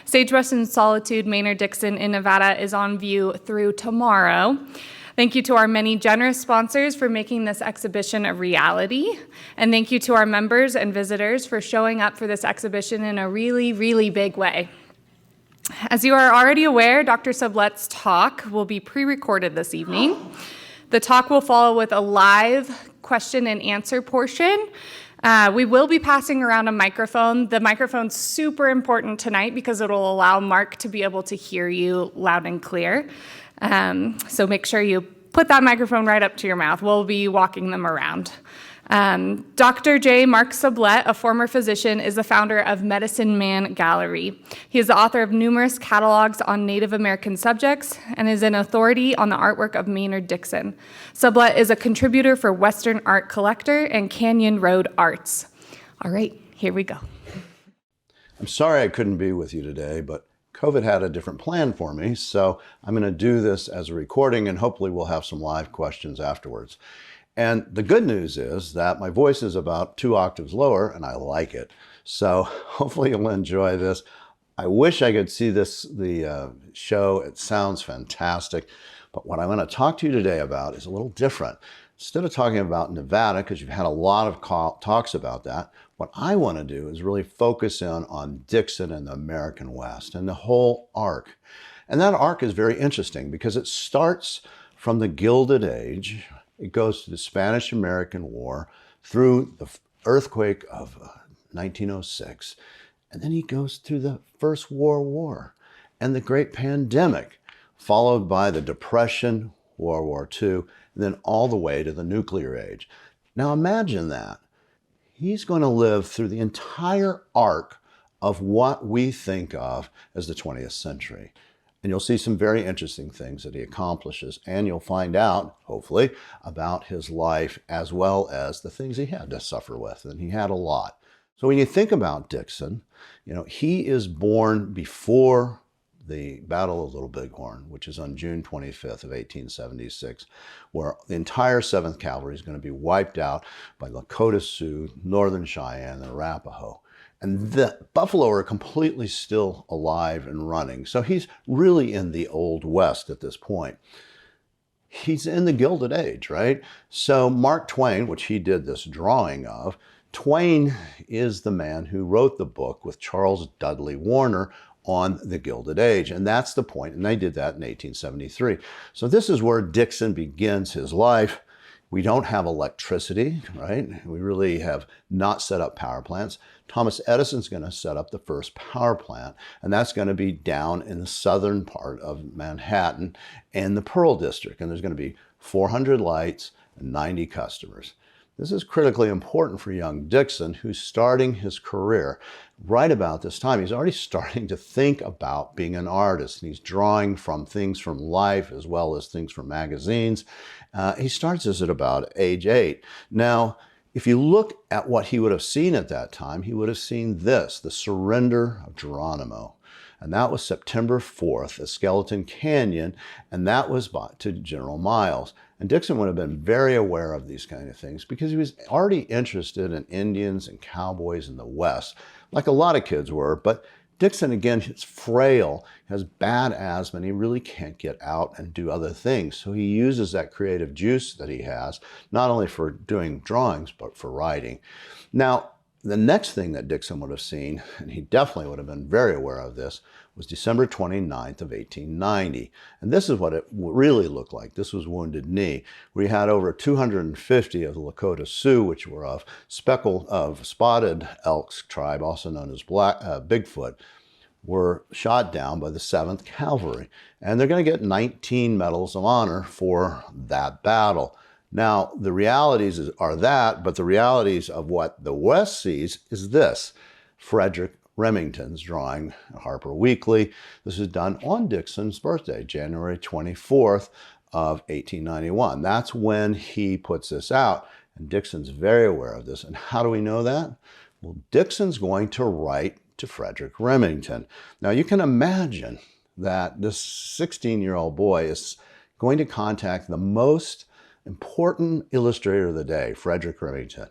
Sagebrush in Solitude, Maynard Dixon in Nevada is on view through tomorrow. Thank you to our many generous sponsors for making this exhibition a reality. And thank you to our members and visitors for showing up for this exhibition in a really, really big way. As you are already aware, Dr. Sublette's talk will be pre-recorded this evening. The talk will follow with a live question and answer portion. We will be passing around a microphone. The microphone's super important tonight because it'll allow Mark to be able to hear you loud and clear. So make sure you put that microphone right up to your mouth. We'll be walking them around. Dr. J. Mark Sublette, a former physician, is the founder of Medicine Man Gallery. He is the author of numerous catalogs on Native American subjects and is an authority on the artwork of Maynard Dixon. Sublette is a contributor for Western Art Collector and Canyon Road Arts. All right, here we go. I'm sorry I couldn't be with you today, but COVID had a different plan for me, so I'm going to do this as a recording and hopefully we'll have some live questions afterwards. And the good news is that my voice is about 2 octaves lower and I like it. So hopefully you'll enjoy this. I wish I could see the show. It sounds fantastic. But what I'm going to talk to you today about is a little different. Instead of talking about Nevada, because you've had a lot of talks about that, what I want to do is really focus in on Dixon and the American West and the whole arc. And that arc is very interesting because it starts from the Gilded Age. It goes to the Spanish-American War, through the earthquake of 1906, and then he goes through the First World War and the Great Pandemic, followed by the Depression, World War II, and then all the way to the nuclear age. Now imagine that. He's going to live through the entire arc of what we think of as the 20th century. And you'll see some very interesting things that he accomplishes, and you'll find out, hopefully, about his life as well as the things he had to suffer with, and he had a lot. So when you think about Dixon, he is born before the Battle of Little Bighorn, which is on June 25th of 1876, where the entire 7th Cavalry is going to be wiped out by Lakota Sioux, Northern Cheyenne, and Arapaho. And the buffalo are completely still alive and running. So he's really in the Old West at this point. He's in the Gilded Age, right? So Mark Twain, which he did this drawing of, Twain is the man who wrote the book with Charles Dudley Warner on the Gilded Age. And that's the point. And they did that in 1873. So this is where Dixon begins his life. We don't have electricity, right? We really have not set up power plants. Thomas Edison's going to set up the first power plant, and that's going to be down in the southern part of Manhattan in the Pearl District. And there's going to be 400 lights and 90 customers. This is critically important for young Dixon, who's starting his career right about this time. He's already starting to think about being an artist, and he's drawing from things from life as well as things from magazines. He starts this at about age 8. Now, if you look at what he would have seen at that time, he would have seen this, the surrender of Geronimo. And that was September 4th at Skeleton Canyon, and that was bought to General Miles. And Dixon would have been very aware of these kind of things because he was already interested in Indians and cowboys in the West, like a lot of kids were. But Dixon, again, is frail, has bad asthma, and he really can't get out and do other things. So he uses that creative juice that he has, not only for doing drawings, but for writing. Now, the next thing that Dixon would have seen, and he definitely would have been very aware of this, was December 29th of 1890. And this is what it really looked like. This was Wounded Knee. We had over 250 of the Lakota Sioux, which were of spotted elk's tribe, also known as Bigfoot, were shot down by the 7th Cavalry. And they're going to get 19 medals of honor for that battle. Now, the realities are that, but the realities of what the West sees is this. Frederick Remington's drawing, Harper Weekly. This is done on Dixon's birthday, January 24th of 1891. That's when he puts this out, and Dixon's very aware of this. And how do we know that? Well, Dixon's going to write to Frederick Remington. Now, you can imagine that this 16-year-old boy is going to contact the most important illustrator of the day, Frederick Remington.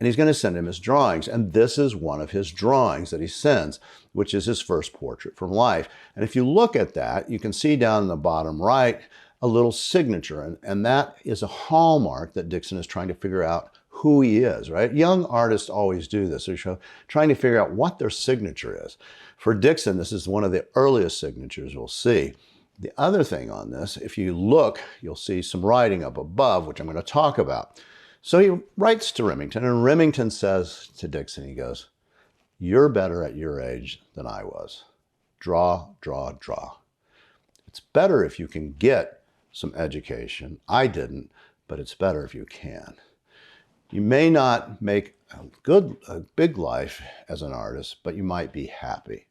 and he's going to send him his drawings. And this is one of his drawings that he sends, which is his first portrait from life. And if you look at that, you can see down in the bottom right a little signature, and that is a hallmark that Dixon is trying to figure out who he is, right? Young artists always do this. They're trying to figure out what their signature is. For Dixon, this is one of the earliest signatures we'll see. The other thing on this, if you look, you'll see some writing up above, which I'm going to talk about. So he writes to Remington, and Remington says to Dixon, he goes, "You're better at your age than I was. Draw, draw, draw. It's better if you can get some education. I didn't, but it's better if you can. You may not make a big life as an artist, but you might be happy.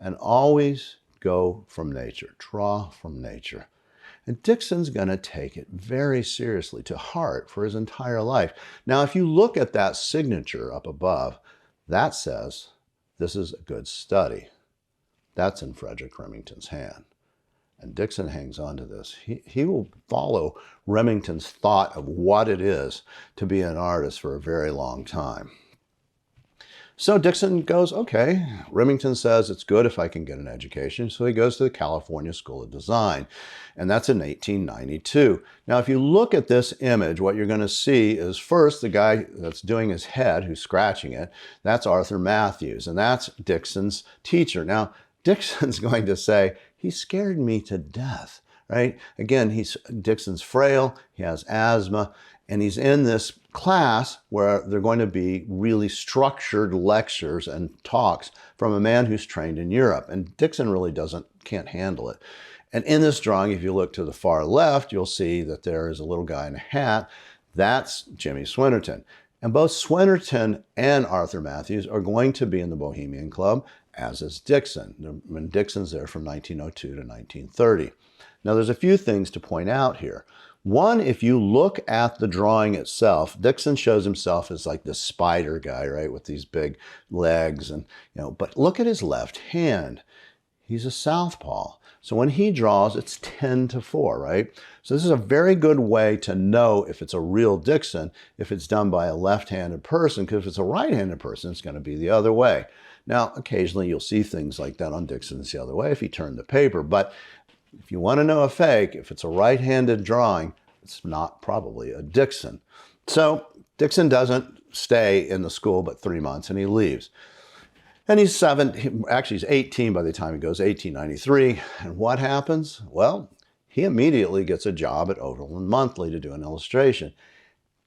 And always go from nature, draw from nature." And Dixon's going to take it very seriously to heart for his entire life. Now, if you look at that signature up above, that says, "This is a good study." That's in Frederick Remington's hand. And Dixon hangs on to this. He will follow Remington's thought of what it is to be an artist for a very long time. So Dixon goes, okay, Remington says it's good if I can get an education. So he goes to the California School of Design, and that's in 1892. Now, if you look at this image, what you're going to see is first the guy that's doing his head, who's scratching it, that's Arthur Matthews, and that's Dixon's teacher. Now, Dixon's going to say, "He scared me to death," right? Again, Dixon's frail, he has asthma, and he's in this class where they're going to be really structured lectures and talks from a man who's trained in Europe. And Dixon really can't handle it. And in this drawing, if you look to the far left, you'll see that there is a little guy in a hat. That's Jimmy Swinnerton. And both Swinnerton and Arthur Matthews are going to be in the Bohemian Club, as is Dixon. And Dixon's there from 1902 to 1930. Now, there's a few things to point out here. One, if you look at the drawing itself, Dixon shows himself as like this spider guy, right, with these big legs, and but look at his left hand. He's a southpaw. So when he draws, it's 10-4, right? So this is a very good way to know if it's a real Dixon, if it's done by a left-handed person, because if it's a right-handed person, it's going to be the other way. Now, occasionally you'll see things like that on Dixon's the other way if he turned the paper, but if you want to know a fake, if it's a right-handed drawing, it's not probably a Dixon. So Dixon doesn't stay in the school but 3 months, and he leaves. And he's 18 by the time he goes, 1893. And what happens? Well, he immediately gets a job at Overland Monthly to do an illustration.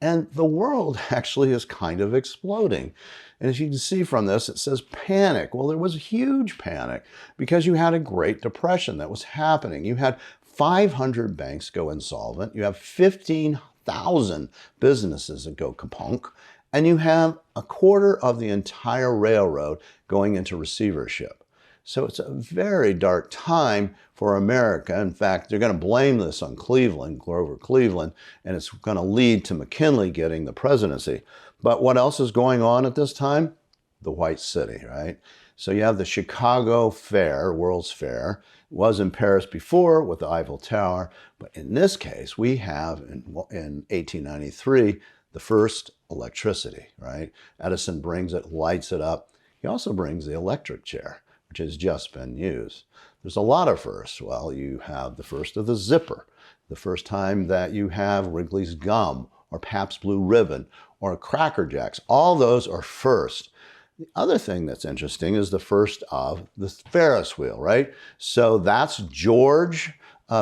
And the world actually is kind of exploding. And as you can see from this, it says panic. Well, there was a huge panic because you had a Great Depression that was happening. You had 500 banks go insolvent. You have 15,000 businesses that go kapunk. And you have a quarter of the entire railroad going into receivership. So it's a very dark time for America. In fact, they're going to blame this on Cleveland, Grover Cleveland, and it's going to lead to McKinley getting the presidency. But what else is going on at this time? The White City, right? So you have the Chicago Fair, World's Fair. It was in Paris before with the Eiffel Tower. But in this case, we have in 1893, the first electricity, right? Edison brings it, lights it up. He also brings the electric chair, which has just been used. There's a lot of firsts. Well, you have the first of the zipper, the first time that you have Wrigley's gum or Pabst Blue Ribbon or Cracker Jacks. All those are first. The other thing that's interesting is the first of the Ferris wheel, right? So that's George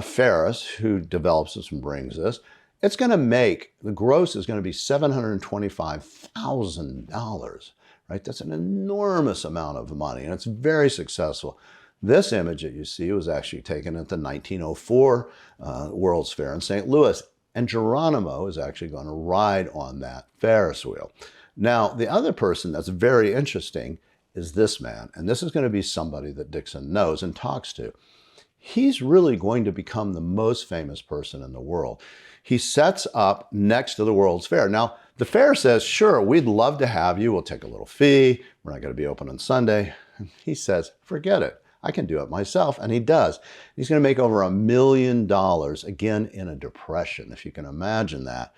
Ferris who develops this and brings this. It's going to make, the gross is going to be $725,000, right? That's an enormous amount of money, and it's very successful. This image that you see was actually taken at the 1904 World's Fair in St. Louis, and Geronimo is actually going to ride on that Ferris wheel. Now, the other person that's very interesting is this man, and this is going to be somebody that Dixon knows and talks to. He's really going to become the most famous person in the world. He sets up next to the World's Fair. Now, the fair says, sure, we'd love to have you. We'll take a little fee. We're not going to be open on Sunday. And he says, forget it. I can do it myself. And he does. He's going to make over $1 million, again, in a depression, if you can imagine that.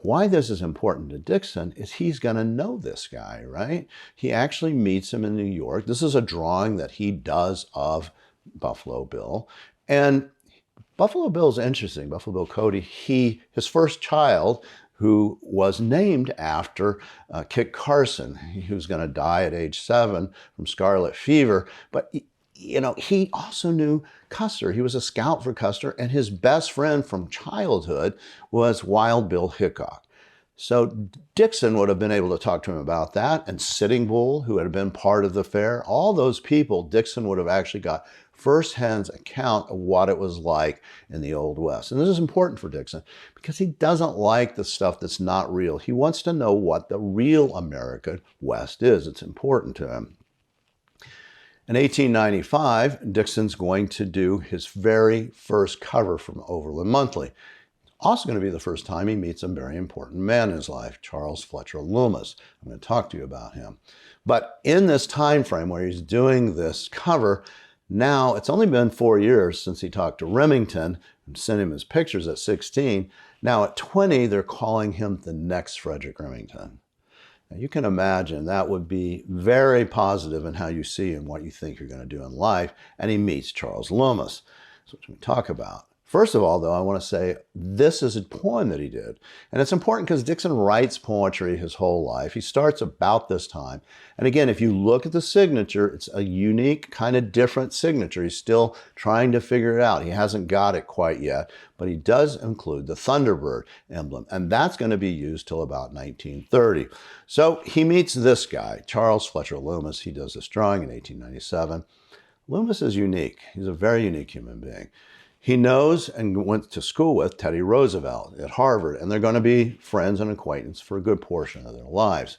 Why this is important to Dixon is he's going to know this guy, right? He actually meets him in New York. This is a drawing that he does of Buffalo Bill. And Buffalo Bill's interesting. Buffalo Bill Cody, his first child, who was named after Kit Carson, who was going to die at age 7 from scarlet fever. But he also knew Custer. He was a scout for Custer, and his best friend from childhood was Wild Bill Hickok. So Dixon would have been able to talk to him about that, and Sitting Bull, who had been part of the fair. All those people, Dixon would have actually got firsthand account of what it was like in the Old West. And this is important for Dixon because he doesn't like the stuff that's not real. He wants to know what the real American West is. It's important to him. In 1895, Dixon's going to do his very first cover from Overland Monthly. Also going to be the first time he meets a very important man in his life, Charles Fletcher Loomis. I'm going to talk to you about him. But in this time frame where he's doing this cover, now it's only been 4 years since he talked to Remington and sent him his pictures at 16. Now at 20, they're calling him the next Frederick Remington. Now you can imagine that would be very positive in how you see and what you think you're going to do in life. And he meets Charles Loomis. That's what we talk about. First of all, though, I want to say this is a poem that he did. And it's important because Dixon writes poetry his whole life. He starts about this time. And again, if you look at the signature, it's a unique, kind of different signature. He's still trying to figure it out. He hasn't got it quite yet, but he does include the Thunderbird emblem. And that's going to be used till about 1930. So he meets this guy, Charles Fletcher Loomis. He does this drawing in 1897. Loomis is unique. He's a very unique human being. He knows and went to school with Teddy Roosevelt at Harvard, and they're going to be friends and acquaintances for a good portion of their lives.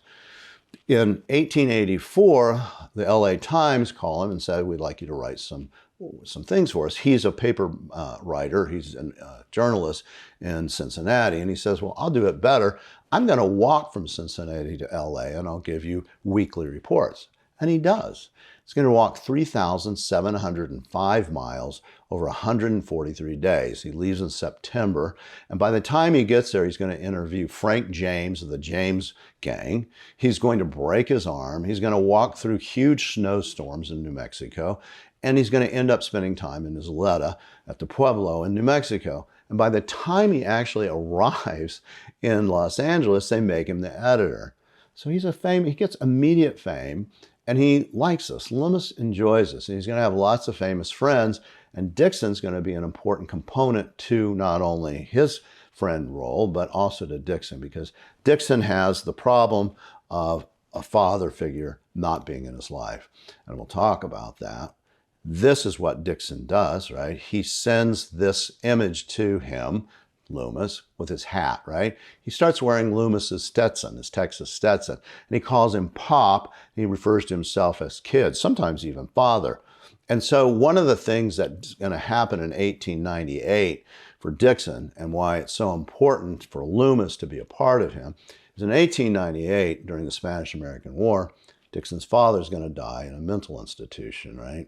In 1884, the LA Times called him and said, we'd like you to write some things for us. He's a paper writer. He's a journalist in Cincinnati, and he says, well, I'll do it better. I'm going to walk from Cincinnati to LA, and I'll give you weekly reports. And he does. He's going to walk 3,705 miles over 143 days. He leaves in September. And by the time he gets there, he's going to interview Frank James of the James Gang. He's going to break his arm. He's going to walk through huge snowstorms in New Mexico. And he's going to end up spending time in Isleta at the Pueblo in New Mexico. And by the time he actually arrives in Los Angeles, they make him the editor. So he gets immediate fame. And he likes this. Loomis enjoys this. And he's going to have lots of famous friends. And Dixon's going to be an important component to not only his friend role, but also to Dixon, because Dixon has the problem of a father figure not being in his life. And we'll talk about that. This is what Dixon does, right? He sends this image to him, Loomis, with his hat, right? He starts wearing Loomis's Stetson, his Texas Stetson, and he calls him Pop. He refers to himself as kid, sometimes even father. And so one of the things that's going to happen in 1898 for Dixon, and why it's so important for Loomis to be a part of him, is in 1898, during the Spanish-American War, Dixon's father is going to die in a mental institution, right?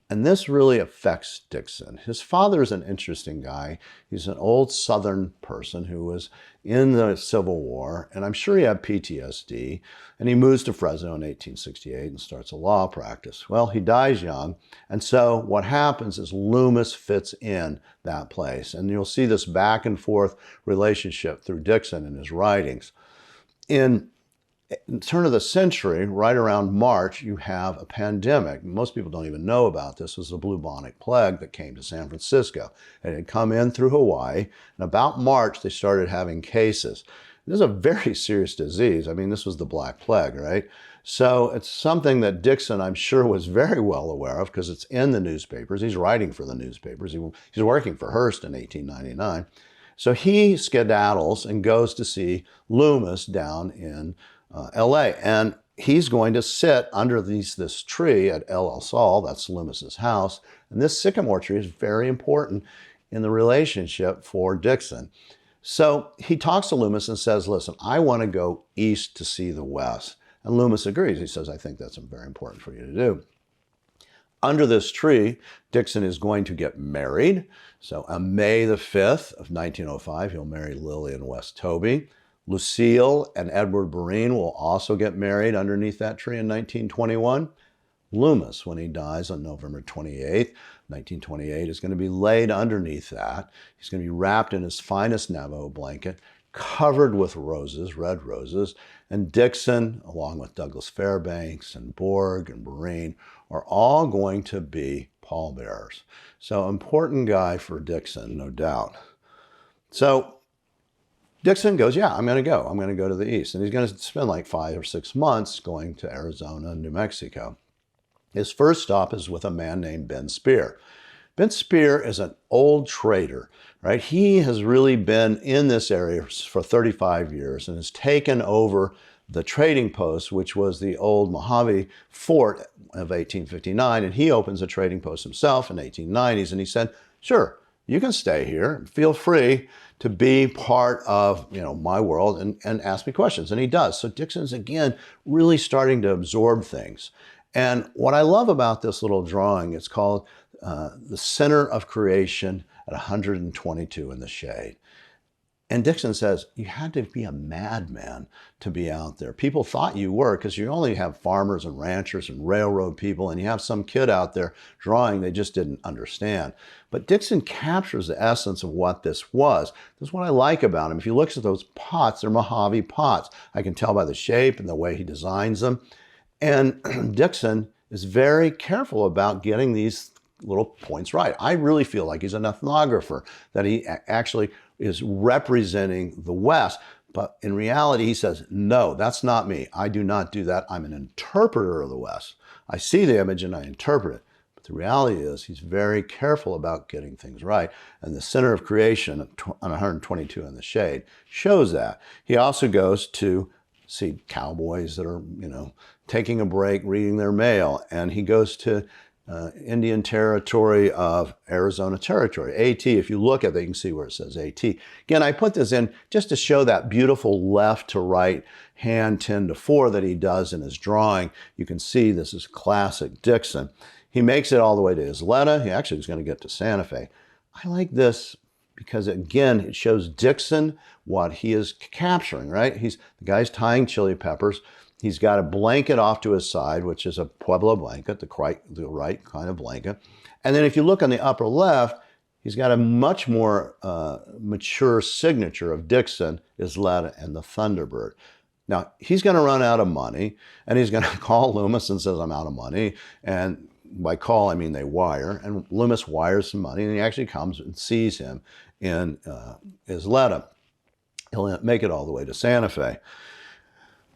And this really affects Dixon. His father is an interesting guy. He's an old Southern person who was in the Civil War, and I'm sure he had PTSD. And he moves to Fresno in 1868 and starts a law practice. Well, he dies young, and so what happens is Loomis fits in that place. And you'll see this back and forth relationship through Dixon in his writings. In the turn of the century, right around March, you have a pandemic. Most people don't even know about this. It was the bubonic plague that came to San Francisco. It had come in through Hawaii, and about March, they started having cases. This is a very serious disease. I mean, this was the Black Plague, right? So it's something that Dixon, I'm sure, was very well aware of because it's in the newspapers. He's writing for the newspapers. He's working for Hearst in 1899. So he skedaddles and goes to see Loomis down in LA, and he's going to sit under this tree at El Sol, that's Loomis's house, and this sycamore tree is very important in the relationship for Dixon. So he talks to Loomis and says, listen, I want to go east to see the West. And Loomis agrees. He says, I think that's very important for you to do. Under this tree, Dixon is going to get married. So on May the 5th of 1905, he'll marry Lillian West Toby. Lucille and Edward Breen will also get married underneath that tree in 1921. Loomis, when he dies on November 28th, 1928, is going to be laid underneath that. He's going to be wrapped in his finest Navajo blanket, covered with roses, red roses, and Dixon, along with Douglas Fairbanks and Borg and Breen, are all going to be pallbearers. So important guy for Dixon, no doubt. So Dixon goes, yeah, I'm going to go. I'm going to go to the east. And he's going to spend like 5 or 6 months going to Arizona and New Mexico. His first stop is with a man named Ben Spear. Ben Spear is an old trader, right? He has really been in this area for 35 years and has taken over the trading post, which was the old Mojave Fort of 1859. And he opens a trading post himself in 1890s. And he said, sure, you can stay here. Feel free to be part of, my world and ask me questions. And he does. So Dixon's, again, really starting to absorb things. And what I love about this little drawing, it's called The Center of Creation at 122 in the Shade. And Dixon says, you had to be a madman to be out there. People thought you were, because you only have farmers and ranchers and railroad people, and you have some kid out there drawing they just didn't understand. But Dixon captures the essence of what this was. This is what I like about him. If you look at those pots, they're Mojave pots. I can tell by the shape and the way he designs them. And Dixon is very careful about getting these little points right. I really feel like he's an ethnographer, that he actually is representing the West. But in reality, he says, no, that's not me. I do not do that. I'm an interpreter of the West. I see the image and I interpret it. But the reality is he's very careful about getting things right. And the Center of Creation on 122 in the Shade shows that. He also goes to see cowboys that are, taking a break, reading their mail. And he goes to Indian Territory of Arizona Territory, AT. If you look at it, you can see where it says AT. Again, I put this in just to show that beautiful left to right hand 10 to 4 that he does in his drawing. You can see this is classic Dixon. He makes it all the way to Isleta. He actually is going to get to Santa Fe. I like this because, again, it shows Dixon what he is capturing, right? The guy's tying chili peppers. He's got a blanket off to his side, which is a Pueblo blanket, the right kind of blanket. And then if you look on the upper left, he's got a much more mature signature of Dixon, Isleta, and the Thunderbird. Now, he's going to run out of money, and he's going to call Loomis and says, I'm out of money. And by call, I mean they wire. And Loomis wires some money, and he actually comes and sees him in Isleta. He'll make it all the way to Santa Fe.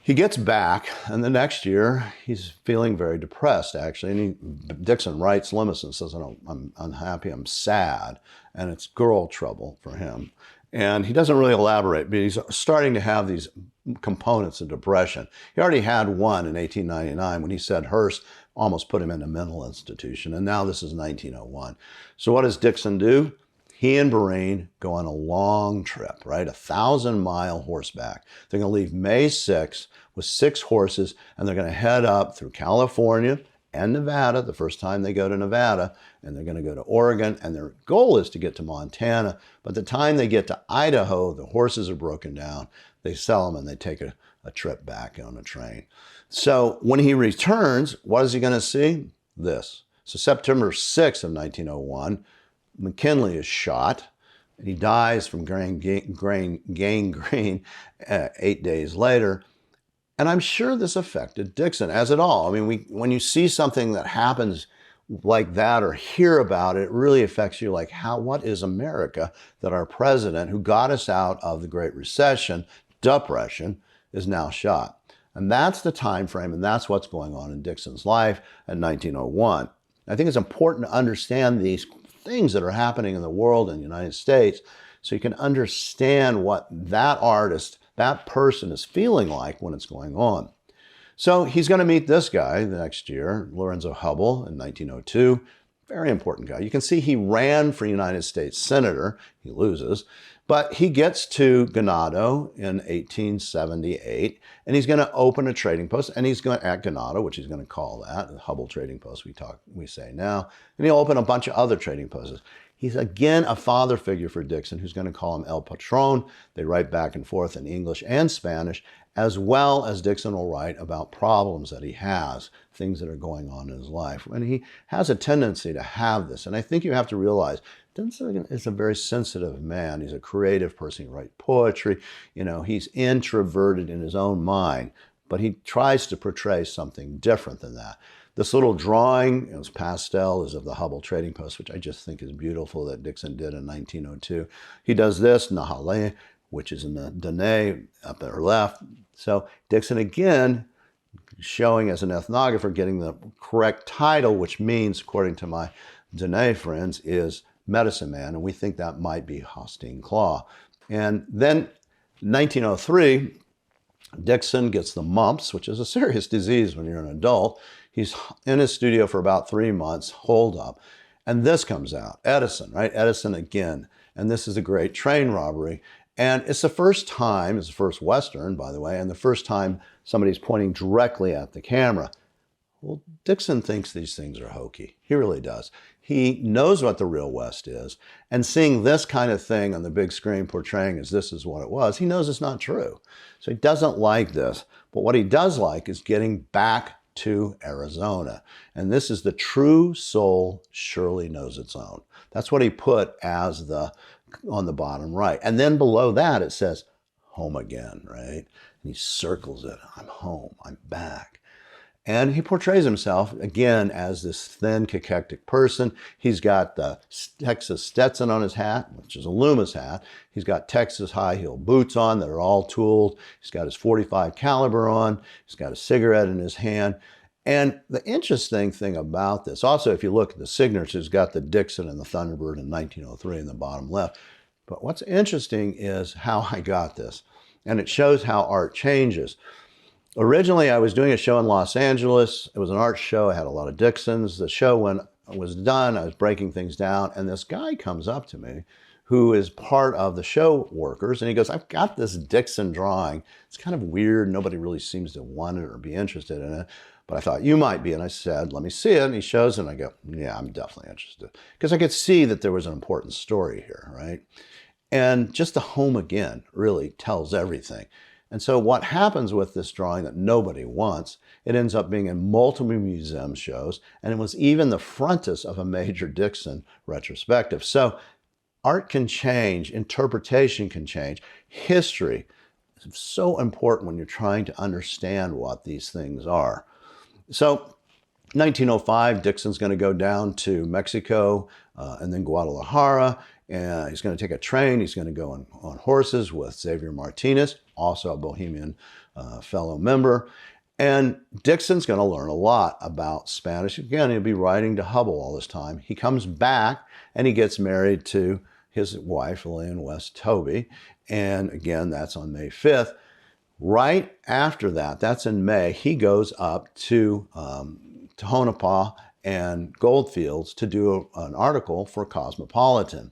He gets back, and the next year, he's feeling very depressed, actually. And Dixon writes Loomis and says, I'm unhappy, I'm sad, and it's girl trouble for him. And he doesn't really elaborate, but he's starting to have these components of depression. He already had one in 1899 when he said Hearst almost put him in a mental institution, and now this is 1901. So what does Dixon do? He and Breen go on a long trip, right? 1,000-mile horseback. They're going to leave May 6th with 6 horses, and they're going to head up through California and Nevada, the first time they go to Nevada, and they're going to go to Oregon, and their goal is to get to Montana. But the time they get to Idaho, the horses are broken down. They sell them, and they take a trip back on a train. So when he returns, what is he going to see? This. So September 6th of 1901, McKinley is shot, and he dies from gangrene 8 days later. And I'm sure this affected Dixon, as it all. I mean, when you see something that happens like that or hear about it, it really affects you. Like, what is America that our president, who got us out of the Great Recession, depression, is now shot? And that's the time frame, and that's what's going on in Dixon's life in 1901. I think it's important to understand these things that are happening in the world in the United States so you can understand what that artist, that person is feeling like when it's going on. So he's going to meet this guy the next year, Lorenzo Hubbell, in 1902. very important guy. You can see he ran for United States Senator. He loses. But he gets to Ganado in 1878, and he's going to open a trading post, and he's going to, at Ganado, which he's going to call that, the Hubble Trading Post we say now, and he'll open a bunch of other trading posts. He's again a father figure for Dixon, who's going to call him El Patron. They write back and forth in English and Spanish, as well as Dixon will write about problems that he has, things that are going on in his life. And he has a tendency to have this, and I think you have to realize Dixon is a very sensitive man. He's a creative person. He writes poetry. You know, he's introverted in his own mind, but he tries to portray something different than that. This little drawing, it's pastel, is of the Hubble Trading Post, which I just think is beautiful, that Dixon did in 1902. He does this, Nahale, which is in the Dene up at her left. So Dixon, again, showing as an ethnographer, getting the correct title, which means, according to my Dene friends, is medicine man, and we think that might be Hostine Claw. And then 1903, Dixon gets the mumps, which is a serious disease when you're an adult. He's in his studio for about 3 months, holed up, and this comes out. Edison, right? Edison again. And this is a great train robbery. And it's the first time, it's the first Western, by the way, and the first time somebody's pointing directly at the camera. Well, Dixon thinks these things are hokey. He really does. He knows what the real West is, and seeing this kind of thing on the big screen portraying as this is what it was, he knows it's not true. So he doesn't like this. But what he does like is getting back to Arizona. And this is the true soul surely knows its own. That's what he put as on the bottom right. And then below that it says home again, right? And he circles it. I'm home. I'm back. And he portrays himself, again, as this thin, cachectic person. He's got the Texas Stetson on his hat, which is a Loomis hat. He's got Texas high-heel boots on that are all tooled. He's got his .45 caliber on. He's got a cigarette in his hand. And the interesting thing about this, also, if you look at the signatures, he's got the Dixon and the Thunderbird in 1903 in the bottom left. But what's interesting is how I got this. And it shows how art changes. Originally, I was doing a show in Los Angeles. It was an art show. I had a lot of Dixons. The show, when it was done, I was breaking things down, and this guy comes up to me who is part of the show workers, and he goes, I've got this Dixon drawing. It's kind of weird. Nobody really seems to want it or be interested in it, but I thought you might be. And I said, let me see it. And he shows it, and I go, yeah, I'm definitely interested. Because I could see that there was an important story here, right? And just the home again really tells everything. And so what happens with this drawing that nobody wants, it ends up being in multiple museum shows, and it was even the frontis of a major Dixon retrospective. So art can change, interpretation can change, history is so important when you're trying to understand what these things are. So 1905, Dixon's going to go down to Mexico and then Guadalajara. And he's going to take a train. He's going to go on horses with Xavier Martinez, also a Bohemian fellow member. And Dixon's going to learn a lot about Spanish. Again, he'll be writing to Hubble all this time. He comes back and he gets married to his wife, Lillian West Toby. And again, that's on May 5th. Right after that, that's in May, he goes up to Tonopah and Goldfields to do an article for Cosmopolitan.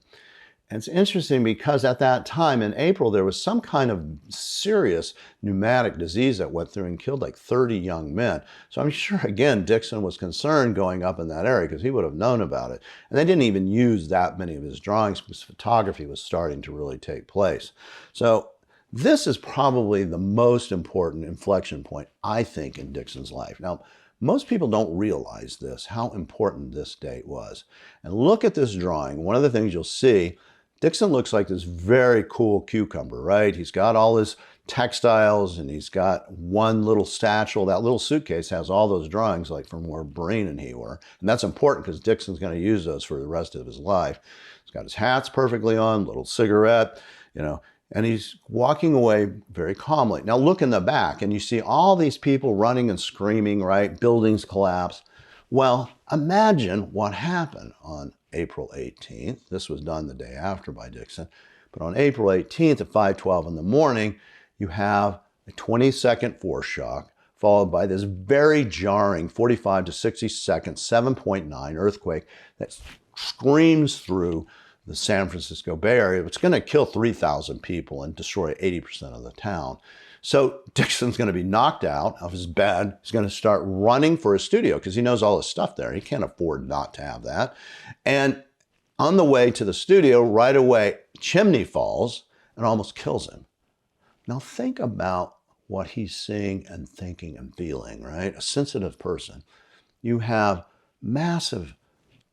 And it's interesting because at that time in April, there was some kind of serious pneumatic disease that went through and killed like 30 young men. So I'm sure, again, Dixon was concerned going up in that area because he would have known about it. And they didn't even use that many of his drawings because photography was starting to really take place. So this is probably the most important inflection point, I think, in Dixon's life. Now, most people don't realize this, how important this date was. And look at this drawing. One of the things you'll see, Dixon looks like this very cool cucumber, right? He's got all his textiles and he's got one little satchel. That little suitcase has all those drawings like from where Breen and he were. And that's important because Dixon's going to use those for the rest of his life. He's got his hats perfectly on, little cigarette, you know, and he's walking away very calmly. Now look in the back and you see all these people running and screaming, right? Buildings collapse. Well, imagine what happened on April 18th. This was done the day after by Dixon. But on April 18th at 5:12 in the morning, you have a 20-second force shock, followed by this very jarring 45 to 60 second 7.9 earthquake that screams through the San Francisco Bay Area. It's going to kill 3,000 people and destroy 80% of the town. So Dixon's going to be knocked out of his bed. He's going to start running for his studio because he knows all his stuff there. He can't afford not to have that. And on the way to the studio, right away, chimney falls and almost kills him. Now think about what he's seeing and thinking and feeling, right? A sensitive person. You have massive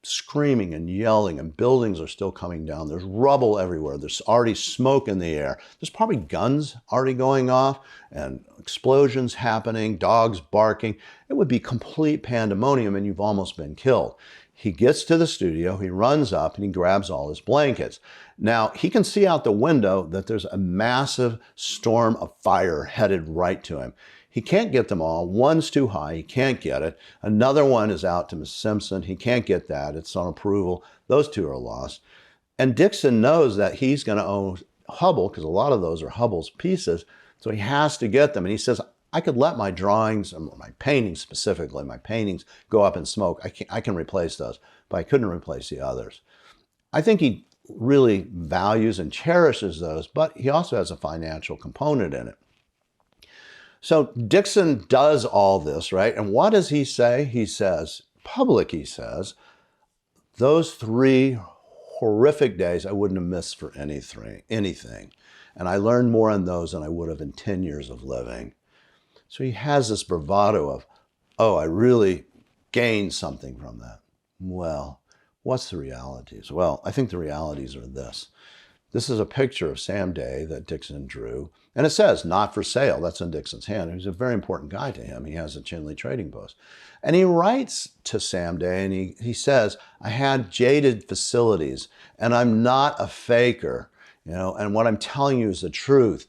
screaming and yelling, and buildings are still coming down. There's rubble everywhere. There's already smoke in the air. There's probably guns already going off and explosions happening, dogs barking. It would be complete pandemonium and you've almost been killed. He gets to the studio, he runs up and he grabs all his blankets. Now, he can see out the window that there's a massive storm of fire headed right to him. He can't get them all. One's too high. He can't get it. Another one is out to Miss Simpson. He can't get that. It's on approval. Those two are lost. And Dixon knows that he's going to own Hubble because a lot of those are Hubble's pieces. So he has to get them. And he says, I could let my drawings, my paintings specifically, my paintings go up in smoke. I can replace those, but I couldn't replace the others. I think he really values and cherishes those, but he also has a financial component in it. So Dixon does all this, right? And what does he say? He says, he says, those 3 horrific days I wouldn't have missed for anything. And I learned more in those than I would have in 10 years of living. So he has this bravado of, oh, I really gained something from that. Well, what's the realities? Well, I think the realities are this. This is a picture of Sam Day that Dixon drew, and it says, not for sale. That's in Dixon's hand. He's a very important guy to him. He has a Chinley trading post. And he writes to Sam Day, and he says, I had jaded facilities, and I'm not a faker, and what I'm telling you is the truth.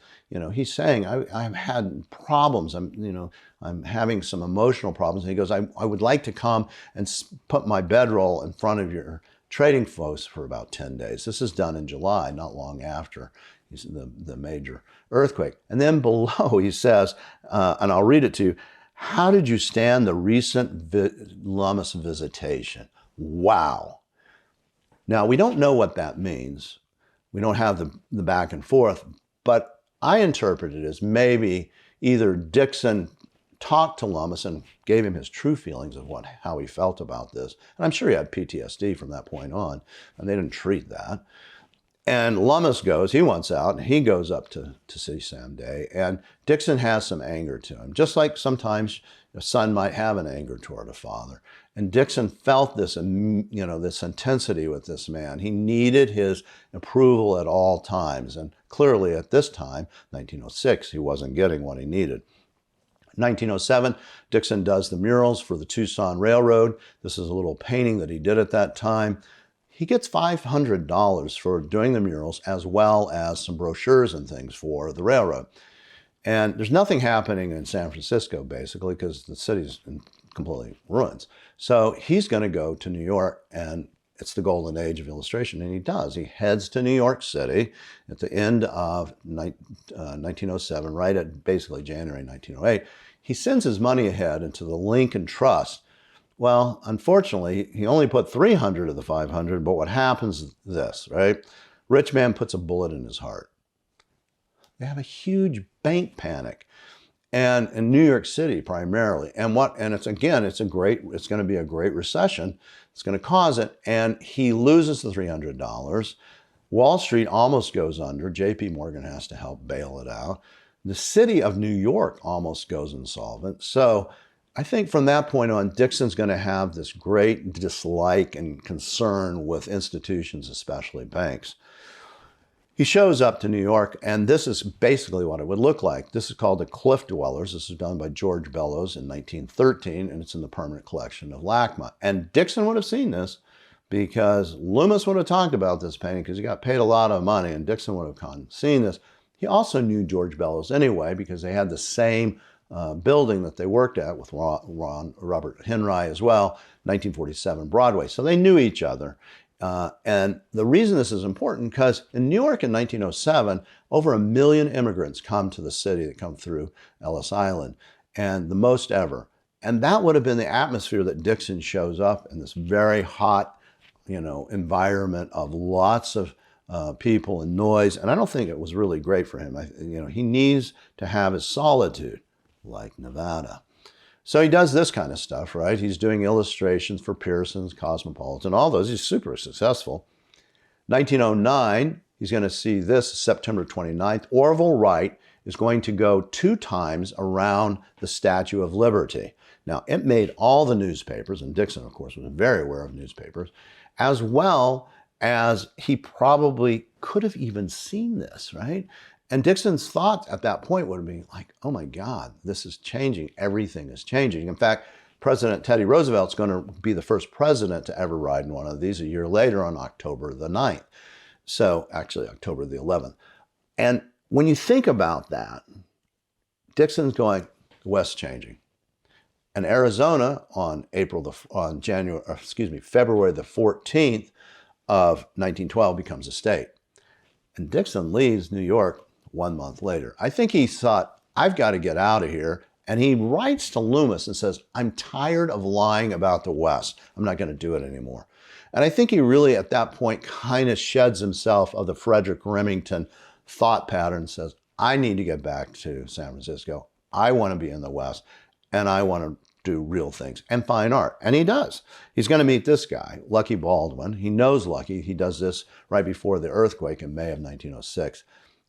He's saying, I've had problems. I'm having some emotional problems. And he goes, I would like to come and put my bedroll in front of your trading post for about 10 days. This is done in July, not long after the major earthquake. And then below he says, and I'll read it to you, how did you stand the recent Lummis visitation? Wow. Now, we don't know what that means. We don't have the back and forth, but I interpret it as maybe either Dixon talked to Lummis and gave him his true feelings of how he felt about this. And I'm sure he had PTSD from that point on, and they didn't treat that. And Lummis he wants out, and he goes up to see Sam Day, and Dixon has some anger to him, just like sometimes a son might have an anger toward a father. And Dixon felt this, this intensity with this man. He needed his approval at all times, and clearly at this time, 1906, he wasn't getting what he needed. 1907, Dixon does the murals for the Tucson Railroad. This is a little painting that he did at that time. He gets $500 for doing the murals as well as some brochures and things for the railroad. And there's nothing happening in San Francisco, basically, because the city's in completely ruins. So he's going to go to New York, and it's the golden age of illustration, and he does. He heads to New York City at the end of 1907, right at basically January 1908. He sends his money ahead into the Lincoln Trust. Well, unfortunately, he only put 300 of the 500, but what happens is this, right? Rich man puts a bullet in his heart. They have a huge bank panic, and in New York City primarily. And it's going to be a great recession. It's going to cause it, and he loses the $300. Wall Street almost goes under. J.P. Morgan has to help bail it out. The city of New York almost goes insolvent. So I think from that point on, Dixon's going to have this great dislike and concern with institutions, especially banks. He shows up to New York, and this is basically what it would look like. This is called the Cliff Dwellers. This was done by George Bellows in 1913, and it's in the permanent collection of LACMA. And Dixon would have seen this because Loomis would have talked about this painting because he got paid a lot of money, and Dixon would have seen this. He also knew George Bellows anyway because they had the same building that they worked at with Robert Henry as well, 1947 Broadway. So they knew each other. And the reason this is important, because in New York in 1907, over 1 million immigrants come to the city that come through Ellis Island. and the most ever. And that would have been the atmosphere that Dixon shows up in, this very hot, environment of lots of people and noise. And I don't think it was really great for him. He needs to have his solitude, like Nevada. So he does this kind of stuff, right? He's doing illustrations for Pearson's, Cosmopolitan, all those. He's super successful. 1909, he's going to see this, September 29th. Orville Wright is going to go 2 times around the Statue of Liberty. Now, it made all the newspapers, and Dixon, of course, was very aware of newspapers, as well as he probably could have even seen this, right? And Dixon's thought at that point would have been like, oh my God, this is changing. Everything is changing. In fact, President Teddy Roosevelt's going to be the first president to ever ride in one of these a year later on October the 9th. So actually October the 11th. And when you think about that, Dixon's going, the West's changing. And Arizona on February the 14th of 1912 becomes a state. And Dixon leaves New York 1 month later. I think he thought, I've got to get out of here. And he writes to Loomis and says, I'm tired of lying about the West. I'm not going to do it anymore. And I think he really at that point kind of sheds himself of the Frederick Remington thought pattern and says, I need to get back to San Francisco. I want to be in the West and I want to do real things and fine art. And he does. He's going to meet this guy, Lucky Baldwin. He knows Lucky. He does this right before the earthquake in May of 1906.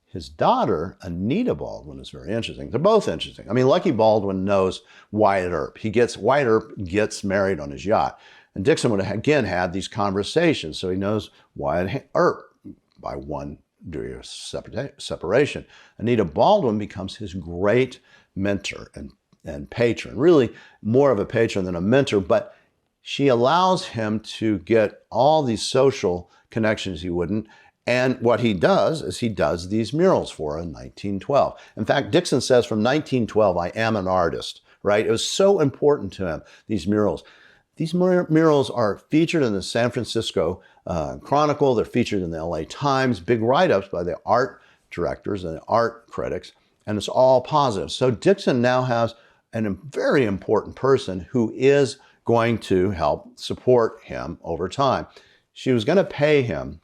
His daughter, Anita Baldwin, is very interesting. They're both interesting. I mean, Lucky Baldwin knows Wyatt Earp. Wyatt Earp gets married on his yacht. And Dixon would have, again, had these conversations. So he knows Wyatt Earp by one degree of separation. Anita Baldwin becomes his great mentor and patron, really more of a patron than a mentor, but she allows him to get all these social connections he wouldn't. And what he does is he does these murals for her in 1912. In fact, Dixon says from 1912, I am an artist, right? It was so important to him, these murals. These murals are featured in the San Francisco Chronicle. They're featured in the LA Times, big write-ups by the art directors and the art critics, and it's all positive. So Dixon now has a very important person who is going to help support him over time. She was going to pay him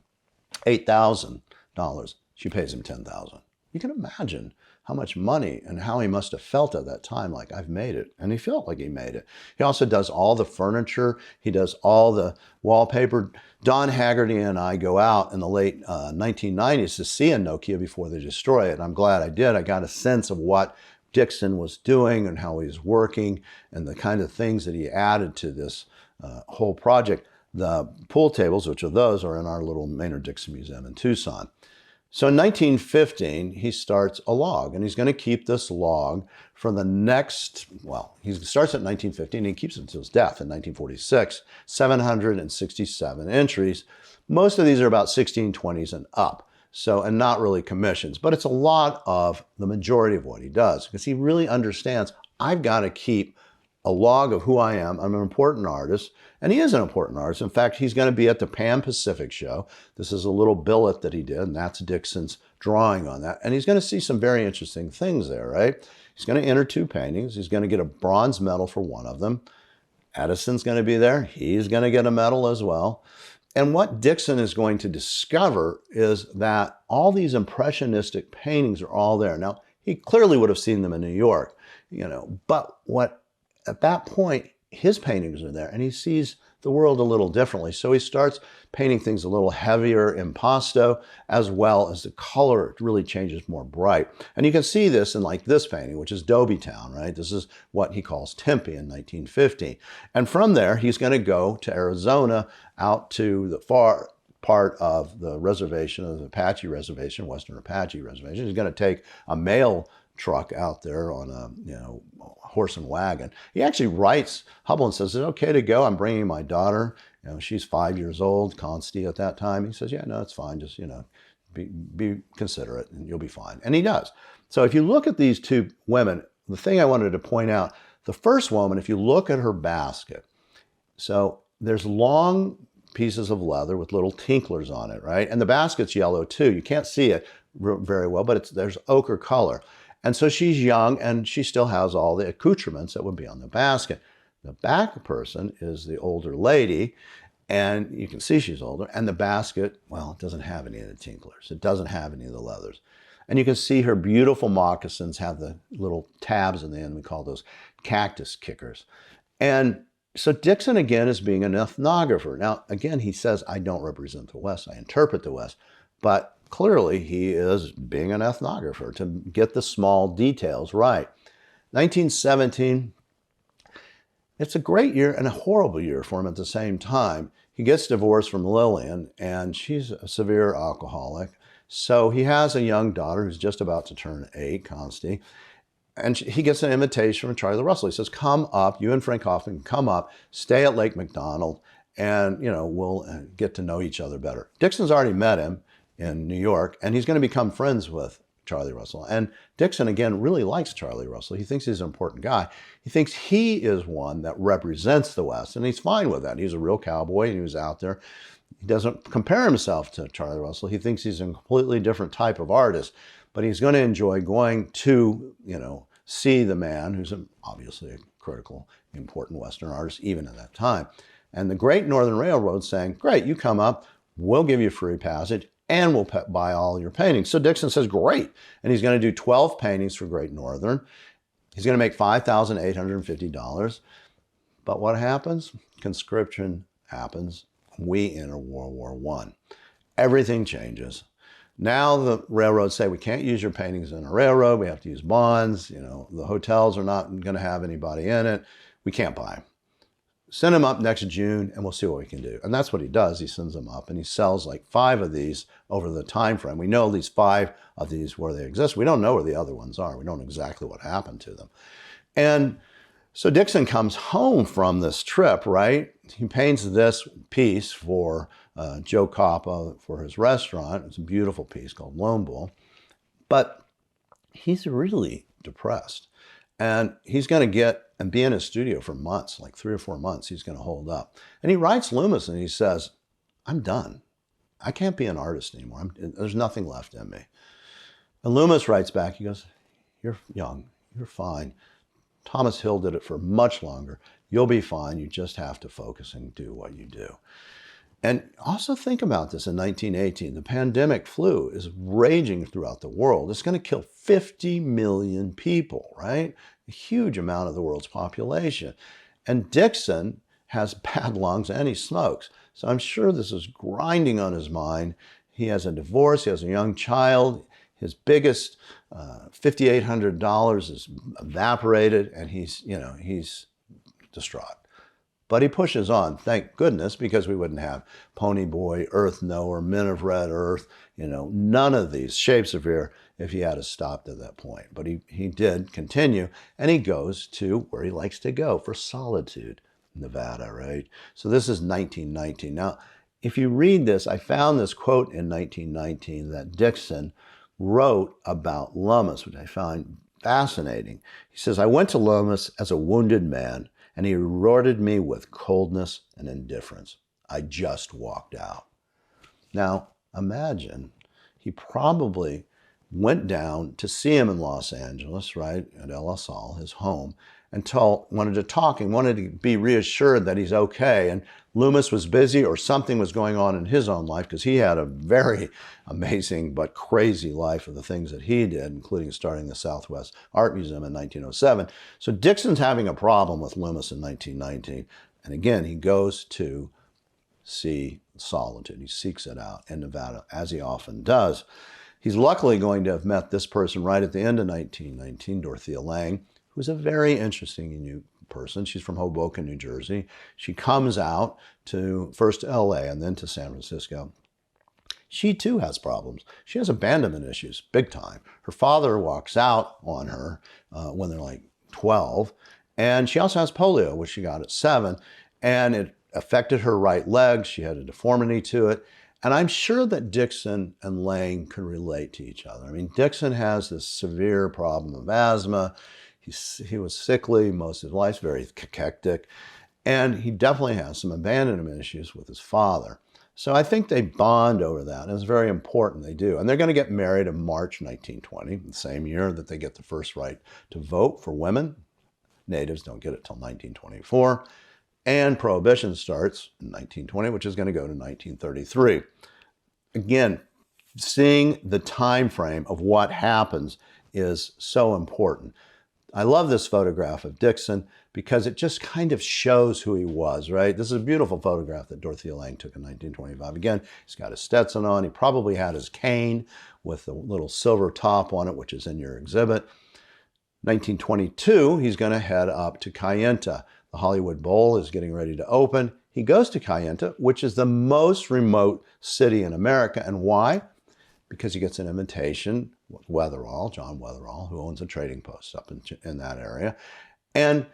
$8,000. She pays him $10,000. You can imagine how much money and how he must have felt at that time, like, I've made it. And he felt like he made it. He also does all the furniture. He does all the wallpaper. Don Haggerty and I go out in the late 1990s to see a Nokia before they destroy it. And I'm glad I did. I got a sense of what Dixon was doing and how he was working and the kind of things that he added to this whole project. The pool tables, which are those, are in our little Maynard Dixon Museum in Tucson. So in 1915, he starts a log, and he's going to keep this log for the next, well, he starts at 1915, and he keeps it until his death in 1946, 767 entries. Most of these are about 1620s and up, so, and not really commissions, but it's a lot of the majority of what he does, because he really understands, I've got to keep a log of who I am. I'm an important artist, and he is an important artist. In fact, he's going to be at the Pan Pacific show. This is a little billet that he did, and that's Dixon's drawing on that. And he's going to see some very interesting things there, right? He's going to enter 2 paintings. He's going to get a bronze medal for one of them. Edison's going to be there. He's going to get a medal as well. And what Dixon is going to discover is that all these impressionistic paintings are all there. Now, he clearly would have seen them in New York, but at that point, his paintings are there, and he sees the world a little differently. So he starts painting things a little heavier, impasto, as well as the color really changes more bright. And you can see this in like this painting, which is Dobie-town, right? This is what he calls Tempe in 1915. And from there, he's going to go to Arizona, out to the far part of the reservation, of the Apache Reservation, Western Apache Reservation. He's going to take a mail truck out there on a horse and wagon. He actually writes Hubble and says, is it okay to go? I'm bringing my daughter. She's 5 years old, Consti at that time. He says, yeah, no, it's fine. Just, be considerate and you'll be fine. And he does. So if you look at these 2 women, the thing I wanted to point out, the first woman, if you look at her basket, so there's long pieces of leather with little tinklers on it, right? And the basket's yellow too. You can't see it very well, but there's ochre color. And so she's young and she still has all the accoutrements that would be on the basket. The back person is the older lady, and you can see she's older. And the basket, well, it doesn't have any of the tinklers. It doesn't have any of the leathers. And you can see her beautiful moccasins have the little tabs in the end. We call those cactus kickers. And so Dixon, again, is being an ethnographer. Now, again, he says, I don't represent the West. I interpret the West. But clearly, he is being an ethnographer to get the small details right. 1917, it's a great year and a horrible year for him at the same time. He gets divorced from Lillian, and she's a severe alcoholic. So he has a young daughter who's just about to turn 8, Consti. And he gets an invitation from Charlie Russell. He says, come up, you and Frank Hoffman, come up, stay at Lake McDonald, and we'll get to know each other better. Dixon's already met him in New York, and he's going to become friends with Charlie Russell. And Dixon, again, really likes Charlie Russell. He thinks he's an important guy. He thinks he is one that represents the West, and he's fine with that. He's a real cowboy, and he was out there. He doesn't compare himself to Charlie Russell. He thinks he's a completely different type of artist, but he's going to enjoy going to, see the man who's obviously a critical, important Western artist, even at that time. And the Great Northern Railroad saying, great, you come up, we'll give you free passage, and we'll buy all your paintings. So Dixon says, great. And he's going to do 12 paintings for Great Northern. He's going to make $5,850. But what happens? Conscription happens. We enter World War I. Everything changes. Now the railroads say, we can't use your paintings in a railroad. We have to use bonds. The hotels are not going to have anybody in it. We can't buy them. Send them up next June and we'll see what we can do. And that's what he does. He sends them up and he sells like 5 of these over the time frame. We know at least 5 of these where they exist. We don't know where the other ones are. We don't know exactly what happened to them. And so Dixon comes home from this trip, right? He paints this piece for Joe Coppa for his restaurant. It's a beautiful piece called Lone Bull. But he's really depressed. And he's going to get and be in his studio for months, like 3 or 4 months, he's going to hold up. And he writes Loomis and he says, I'm done. I can't be an artist anymore. There's nothing left in me. And Loomis writes back, he goes, you're young, you're fine. Thomas Hill did it for much longer. You'll be fine. You just have to focus and do what you do. And also think about this in 1918. The pandemic flu is raging throughout the world. It's going to kill 50 million people, right? A huge amount of the world's population. And Dixon has bad lungs and he smokes. So I'm sure this is grinding on his mind. He has a divorce. He has a young child. His biggest $5,800 is evaporated, and he's distraught. But he pushes on, thank goodness, because we wouldn't have Pony Boy, Earth Knower, Men of Red Earth, none of these Shapes of Fear if he had stopped at that point. But he did continue, and he goes to where he likes to go for solitude, Nevada, right? So this is 1919. Now, if you read this, I found this quote in 1919 that Dixon wrote about Lummis, which I find fascinating. He says, I went to Lummis as a wounded man, and he rewarded me with coldness and indifference. I just walked out. Now, imagine, he probably went down to see him in Los Angeles, right, at El Asal, his home, and wanted to talk and wanted to be reassured that he's okay. And Loomis was busy or something was going on in his own life because he had a very amazing but crazy life of the things that he did, including starting the Southwest Art Museum in 1907. So Dixon's having a problem with Loomis in 1919. And again, he goes to see solitude. He seeks it out in Nevada, as he often does. He's luckily going to have met this person right at the end of 1919, Dorothea Lange, who's a very interesting and unique person. She's from Hoboken, New Jersey. She comes out to first to LA and then to San Francisco. She too has problems. She has abandonment issues, big time. Her father walks out on her when they're like 12. And she also has polio, which she got at 7. And it affected her right leg. She had a deformity to it. And I'm sure that Dixon and Lange can relate to each other. I mean, Dixon has this severe problem of asthma. He was sickly most of his life, very cachectic, and he definitely has some abandonment issues with his father. So I think they bond over that, and it's very important they do. And they're going to get married in March 1920, the same year that they get the first right to vote for women. Natives don't get it till 1924. And Prohibition starts in 1920, which is going to go to 1933. Again, seeing the time frame of what happens is so important. I love this photograph of Dixon because it just kind of shows who he was, right? This is a beautiful photograph that Dorothea Lange took in 1925. Again, he's got his Stetson on. He probably had his cane with the little silver top on it, which is in your exhibit. 1922, he's going to head up to Kayenta. The Hollywood Bowl is getting ready to open. He goes to Kayenta, which is the most remote city in America. And why? Because he gets an invitation with Weatherall, John Weatherall, who owns a trading post up in that area. And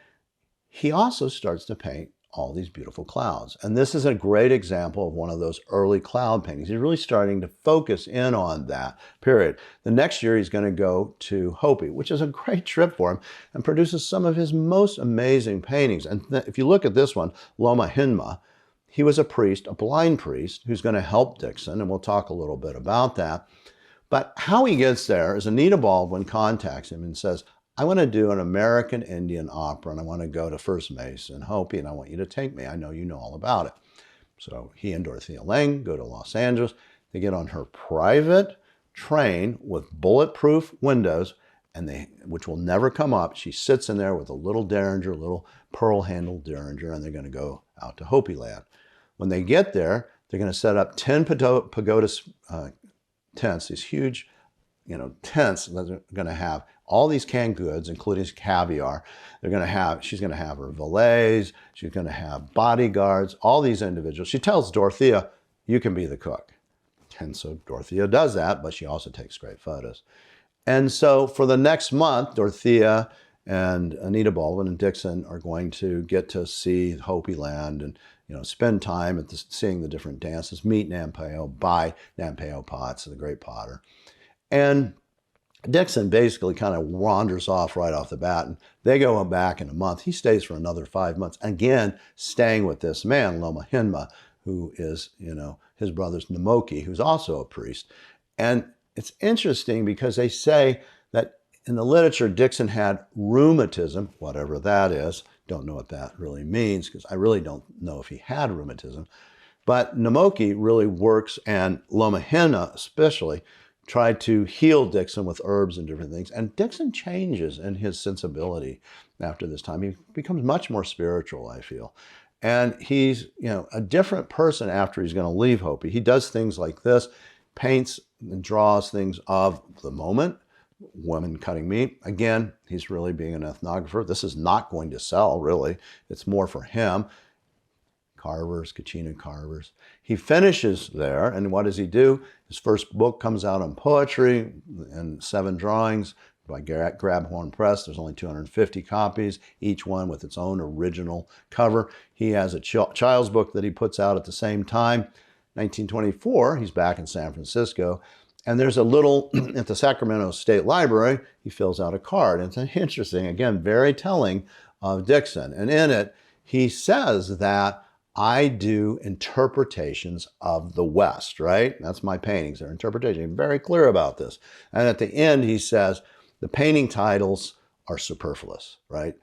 he also starts to paint all these beautiful clouds. And this is a great example of one of those early cloud paintings. He's really starting to focus in on that period. The next year, he's going to go to Hopi, which is a great trip for him, and produces some of his most amazing paintings. And if you look at this one, Loma Hinma, he was a priest, a blind priest, who's going to help Dixon, and we'll talk a little bit about that. But how he gets there is Anita Baldwin contacts him and says, I want to do an American Indian opera, and I want to go to First Mesa and Hopi, and I want you to take me. I know you know all about it. So he and Dorothea Lange go to Los Angeles. They get on her private train with bulletproof windows, which will never come up. She sits in there with a little Derringer, little pearl-handled Derringer, and they're going to go out to Hopi land. When they get there, they're going to set up 10 pagoda tents, these huge, tents that are going to have all these canned goods, including caviar. She's going to have her valets. She's going to have bodyguards, all these individuals. She tells Dorothea, you can be the cook. And so Dorothea does that, but she also takes great photos. And so for the next month, Dorothea and Anita Baldwin and Dixon are going to get to see Hopi land and spend time at seeing the different dances, meet Nampeo, buy Nampeo pots, the great potter. And Dixon basically kind of wanders off right off the bat, and they go back in a month. He stays for another 5 months, again, staying with this man, Loma Hinma, who is, his brother's Namoki, who's also a priest. And it's interesting because they say that in the literature, Dixon had rheumatism, whatever that is. Don't know what that really means because I really don't know if he had rheumatism. But Namoki really works, and Loma Hinma especially, tried to heal Dixon with herbs and different things. And Dixon changes in his sensibility after this time. He becomes much more spiritual, I feel. And he's, a different person after he's going to leave Hopi. He does things like this, paints and draws things of the moment, women cutting meat. Again, he's really being an ethnographer. This is not going to sell, really. It's more for him. Carvers, Kachina carvers. He finishes there, and what does he do? His first book comes out on poetry and 7 drawings by Grabhorn Press. There's only 250 copies, each one with its own original cover. He has a child's book that he puts out at the same time. 1924, he's back in San Francisco, and there's a little, at the Sacramento State Library, he fills out a card. And it's interesting, again, very telling of Dixon. And in it, he says that I do interpretations of the West, right? That's my paintings. They're interpretation. I'm very clear about this. And at the end, he says, the painting titles are superfluous, right?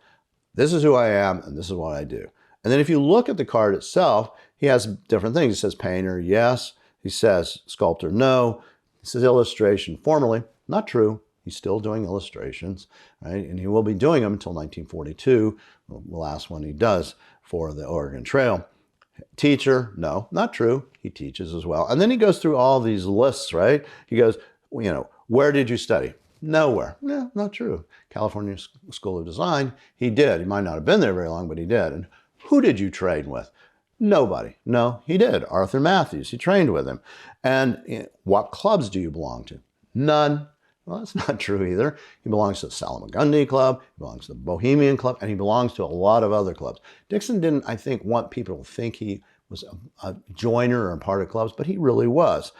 This is who I am, and this is what I do. And then if you look at the card itself, he has different things. He says painter, yes. He says sculptor, no. He says illustration, formerly, not true. He's still doing illustrations, right? And he will be doing them until 1942, the last one he does for the Oregon Trail. Teacher, no, not true. He teaches as well. And then he goes through all these lists, right? He goes, where did you study? Nowhere. No, not true. California School of Design, he did. He might not have been there very long, but he did. And who did you train with? Nobody. No, he did. Arthur Matthews, he trained with him. And what clubs do you belong to? None. Well, that's not true either. He belongs to the Salamagundi Club, he belongs to the Bohemian Club, and he belongs to a lot of other clubs. Dixon didn't, I think, want people to think he was a joiner or a part of clubs, but he really was.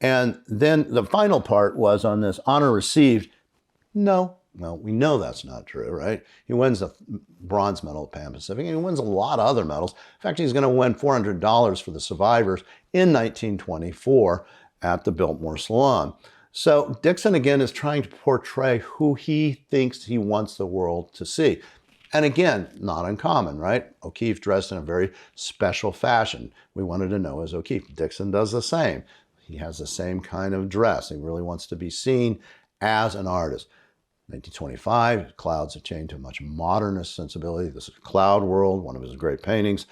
And then the final part was on this honor received. No, Well, we know that's not true, right? He wins the bronze medal at Pan Pacific, and he wins a lot of other medals. In fact, he's going to win $400 for the survivors in 1924 at the Biltmore Salon. So Dixon, again, is trying to portray who he thinks he wants the world to see. And again, not uncommon, right? O'Keeffe dressed in a very special fashion. We wanted to know, is O'Keeffe? Dixon does the same. He has the same kind of dress. He really wants to be seen as an artist. 1925, clouds have changed to a much modernist sensibility. This is Cloud World, one of his great paintings.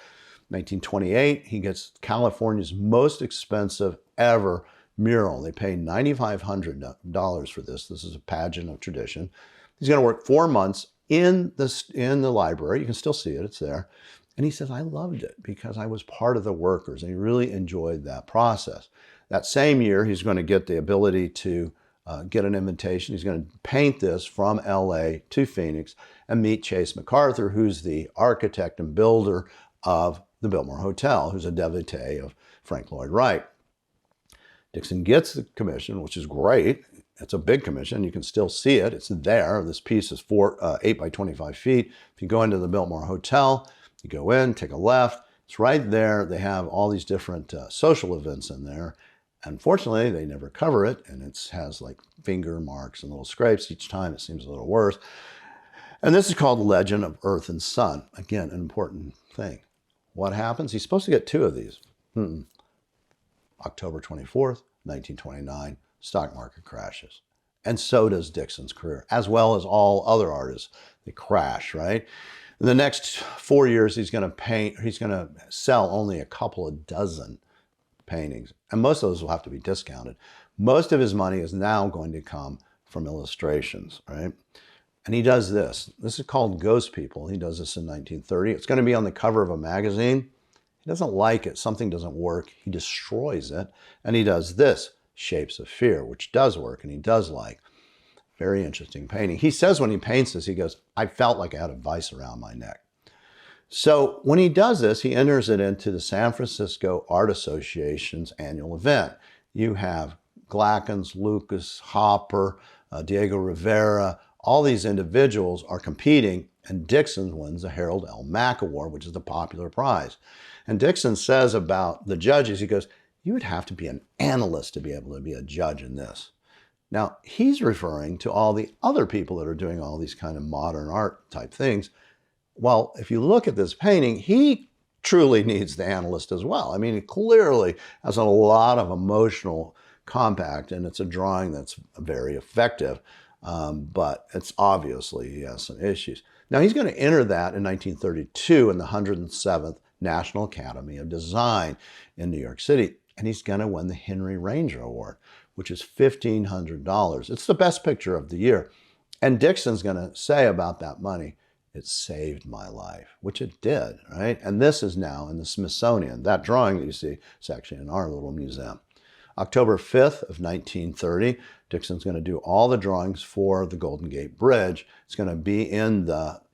1928, he gets California's most expensive ever mural. They pay $9,500 for this. This is a pageant of tradition. He's going to work 4 months in the library. You can still see it. It's there. And he says, I loved it because I was part of the workers. And he really enjoyed that process. That same year, he's going to get the ability to get an invitation. He's going to paint this from LA to Phoenix and meet Chase MacArthur, who's the architect and builder of the Biltmore Hotel, who's a devotee of Frank Lloyd Wright. Dixon gets the commission, which is great. It's a big commission. You can still see it. It's there. This piece is 8 by 25 feet. If you go into the Biltmore Hotel, you go in, take a left. It's right there. They have all these different social events in there. Unfortunately, they never cover it, and it has like finger marks and little scrapes. Each time it seems a little worse. And this is called Legend of Earth and Sun. Again, an important thing. What happens? He's supposed to get 2 of these. October 24th, 1929, stock market crashes. And so does Dixon's career, as well as all other artists. They crash, right? In the next 4 years, he's going to sell only a couple of dozen paintings. And most of those will have to be discounted. Most of his money is now going to come from illustrations, right? And he does this. This is called Ghost People. He does this in 1930. It's going to be on the cover of a magazine. He doesn't like it. Something doesn't work. He destroys it. And he does this, Shapes of Fear, which does work and he does like. Very interesting painting. He says when he paints this, he goes, I felt like I had a vice around my neck. So when he does this, he enters it into the San Francisco Art Association's annual event. You have Glackens, Lucas, Hopper, Diego Rivera, all these individuals are competing, and Dixon wins the Harold L. Mack Award, which is the popular prize. And Dixon says about the judges, he goes, you would have to be an analyst to be able to be a judge in this. Now, he's referring to all the other people that are doing all these kind of modern art type things. Well, if you look at this painting, he truly needs the analyst as well. I mean, he clearly has a lot of emotional compact, and it's a drawing that's very effective, but it's obviously he has some issues. Now, he's going to enter that in 1932 in the 107th National Academy of Design in New York City, and he's going to win the Henry Ranger Award, which is $1,500. It's the best picture of the year. And Dixon's going to say about that money, it saved my life, which it did, right? And this is now in the Smithsonian. That drawing that you see is actually in our little museum. October 5th of 1930, Dixon's going to do all the drawings for the Golden Gate Bridge. It's going to be in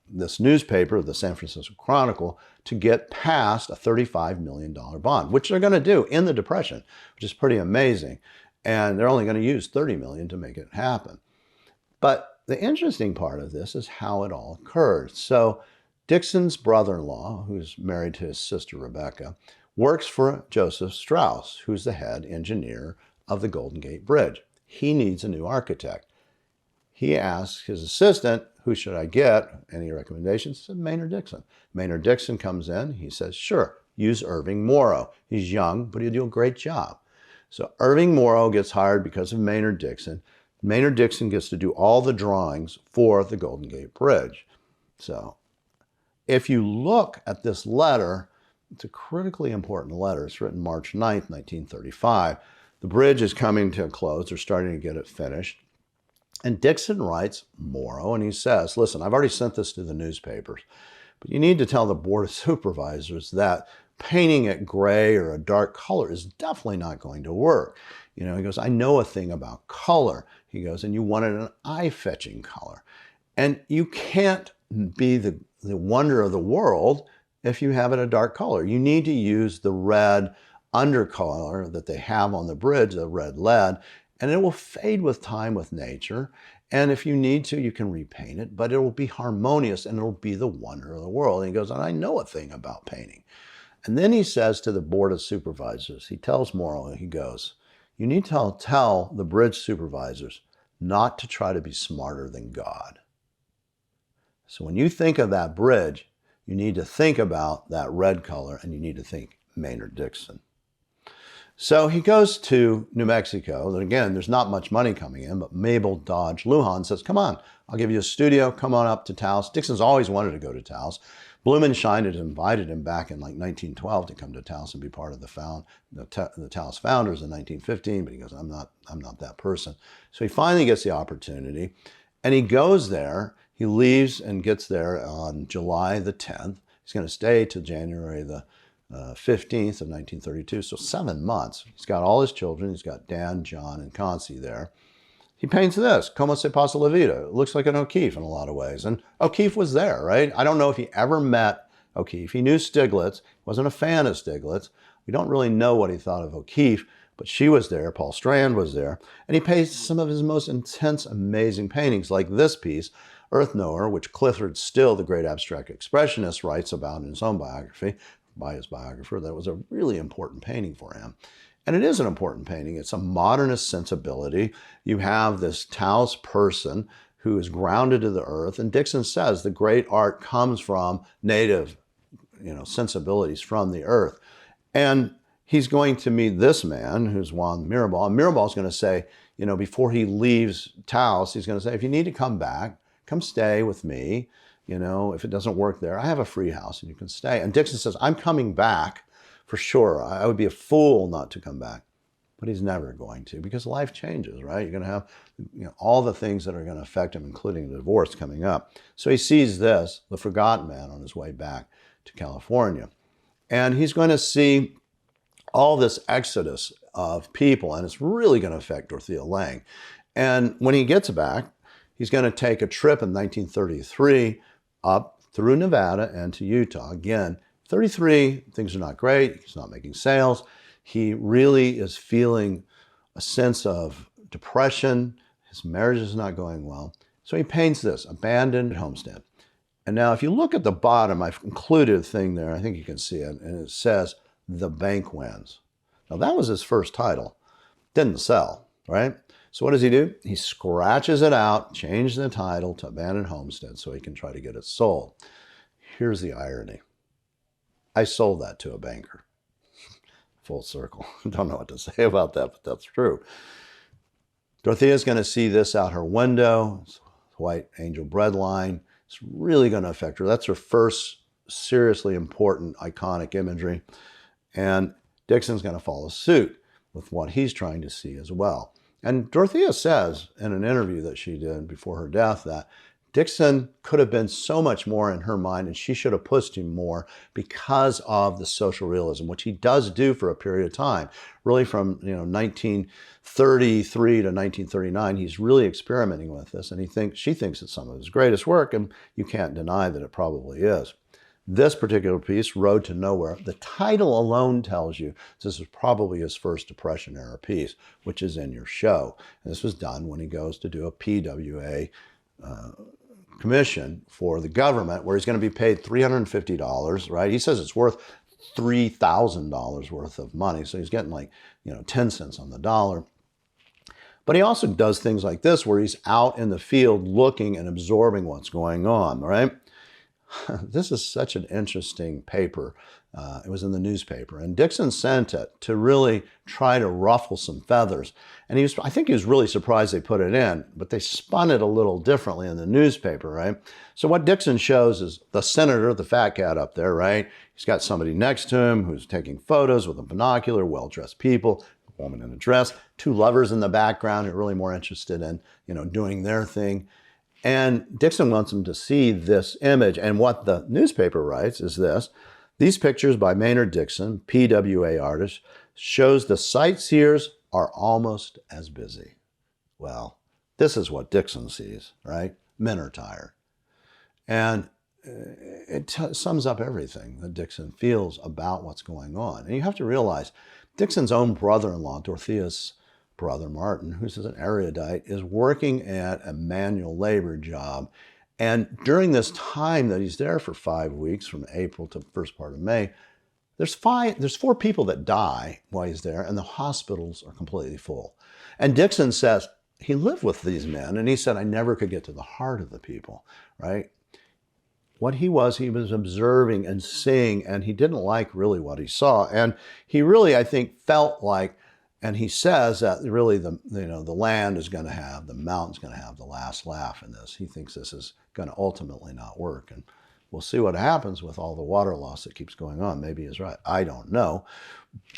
this newspaper, the San Francisco Chronicle, to get past a $35 million bond, which they're going to do in the Depression, which is pretty amazing. And they're only going to use $30 million to make it happen. But the interesting part of this is how it all occurred. So Dixon's brother-in-law, who's married to his sister Rebecca, works for Joseph Strauss, who's the head engineer of the Golden Gate Bridge. He needs a new architect. He asks his assistant, who should I get? Any recommendations? He said, Maynard Dixon. Maynard Dixon comes in. He says, sure, use Irving Morrow. He's young, but he'll do a great job. So Irving Morrow gets hired because of Maynard Dixon. Maynard Dixon gets to do all the drawings for the Golden Gate Bridge. So if you look at this letter, it's a critically important letter. It's written March 9th, 1935. The bridge is coming to a close. They're starting to get it finished. And Dixon writes Morrow, and he says, listen, I've already sent this to the newspapers, but you need to tell the Board of Supervisors that painting it gray or a dark color is definitely not going to work. You know, he goes, I know a thing about color. He goes, and you wanted an eye-fetching color. And you can't be the wonder of the world if you have it a dark color. You need to use the red undercolor that they have on the bridge, the red lead, and it will fade with time with nature. And if you need to, you can repaint it, but it will be harmonious and it'll be the wonder of the world. And he goes, and I know a thing about painting. And then he says to the board of supervisors, he tells Morrow, he goes, you need to tell the bridge supervisors not to try to be smarter than God. So when you think of that bridge, you need to think about that red color and you need to think Maynard Dixon. So he goes to New Mexico. And again, there's not much money coming in, but Mabel Dodge Lujan says, come on, I'll give you a studio. Come on up to Taos. Dixon's always wanted to go to Taos. Blumenschein had invited him back in like 1912 to come to Taos and be part of the Taos founders in 1915, but he goes, I'm not that person. So he finally gets the opportunity and he goes there. He leaves and gets there on July the 10th. He's going to stay till January the 15th of 1932, so 7 months. He's got all his children. He's got Dan, John, and Concy there. He paints this, Como se pasa la vida. It looks like an O'Keeffe in a lot of ways. And O'Keeffe was there, right? I don't know if he ever met O'Keeffe. He knew Stiglitz. He wasn't a fan of Stiglitz. We don't really know what he thought of O'Keeffe, but she was there. Paul Strand was there. And he paints some of his most intense, amazing paintings, like this piece, Earth Knower, which Clifford Still, the great abstract expressionist, writes about in his own biography, by his biographer. That was a really important painting for him. And it is an important painting. It's a modernist sensibility. You have this Taos person who is grounded to the earth. And Dixon says the great art comes from native, sensibilities from the earth. And he's going to meet this man who's Juan Mirabal. And Mirabal's going to say, before he leaves Taos, he's going to say, if you need to come back, come stay with me. If it doesn't work there, I have a free house and you can stay. And Dixon says, I'm coming back for sure. I would be a fool not to come back. But he's never going to, because life changes, right? You're going to have all the things that are going to affect him, including the divorce coming up. So he sees this, the forgotten man, on his way back to California. And he's going to see all this exodus of people, and it's really going to affect Dorothea Lange. And when he gets back, he's going to take a trip in 1933 up through Nevada and to Utah. Again, 33, things are not great. He's not making sales. He really is feeling a sense of depression. His marriage is not going well. So he paints this, Abandoned Homestead. And now if you look at the bottom, I've included a thing there. I think you can see it. And it says, The Bank Wins. Now that was his first title. Didn't sell, right? So what does he do? He scratches it out, changes the title to Abandoned Homestead so he can try to get it sold. Here's the irony. I sold that to a banker. Full circle. Don't know what to say about that, but that's true. Dorothea's going to see this out her window. It's white angel breadline. It's really going to affect her. That's her first seriously important, iconic imagery. And Dixon's going to follow suit with what he's trying to see as well. And Dorothea says in an interview that she did before her death that Dixon could have been so much more in her mind and she should have pushed him more because of the social realism, which he does do for a period of time. Really from 1933 to 1939, he's really experimenting with this, and she thinks it's some of his greatest work, and you can't deny that it probably is. This particular piece, Road to Nowhere, the title alone tells you this is probably his first Depression-era piece, which is in your show. And this was done when he goes to do a PWA commission for the government, where he's going to be paid $350, right? He says it's worth $3,000 worth of money, so he's getting 10 cents on the dollar. But he also does things like this, where he's out in the field looking and absorbing what's going on, right? This is such an interesting paper. It was in the newspaper, and Dixon sent it to really try to ruffle some feathers. And I think he was really surprised they put it in, but they spun it a little differently in the newspaper, right? So what Dixon shows is the senator, the fat cat up there, right? He's got somebody next to him who's taking photos with a binocular, well-dressed people, a woman in a dress, two lovers in the background who are really more interested in, doing their thing. And Dixon wants him to see this image. And what the newspaper writes is this: these pictures by Maynard Dixon, PWA artist, shows the sightseers are almost as busy. Well, this is what Dixon sees, right? Men are tired. And it sums up everything that Dixon feels about what's going on. And you have to realize Dixon's own brother-in-law, Dorothea's brother Martin, who's an erudite, is working at a manual labor job. And during this time that he's there for 5 weeks, from April to the first part of May, there's 4 people that die while he's there, and the hospitals are completely full. And Dixon says he lived with these men, and he said, I never could get to the heart of the people, right? What he was observing and seeing, and he didn't like really what he saw. And he really, I think, felt like, and he says that really the land is going to have, the mountain's going to have the last laugh in this. He thinks this is going to ultimately not work. And we'll see what happens with all the water loss that keeps going on. Maybe he's right. I don't know.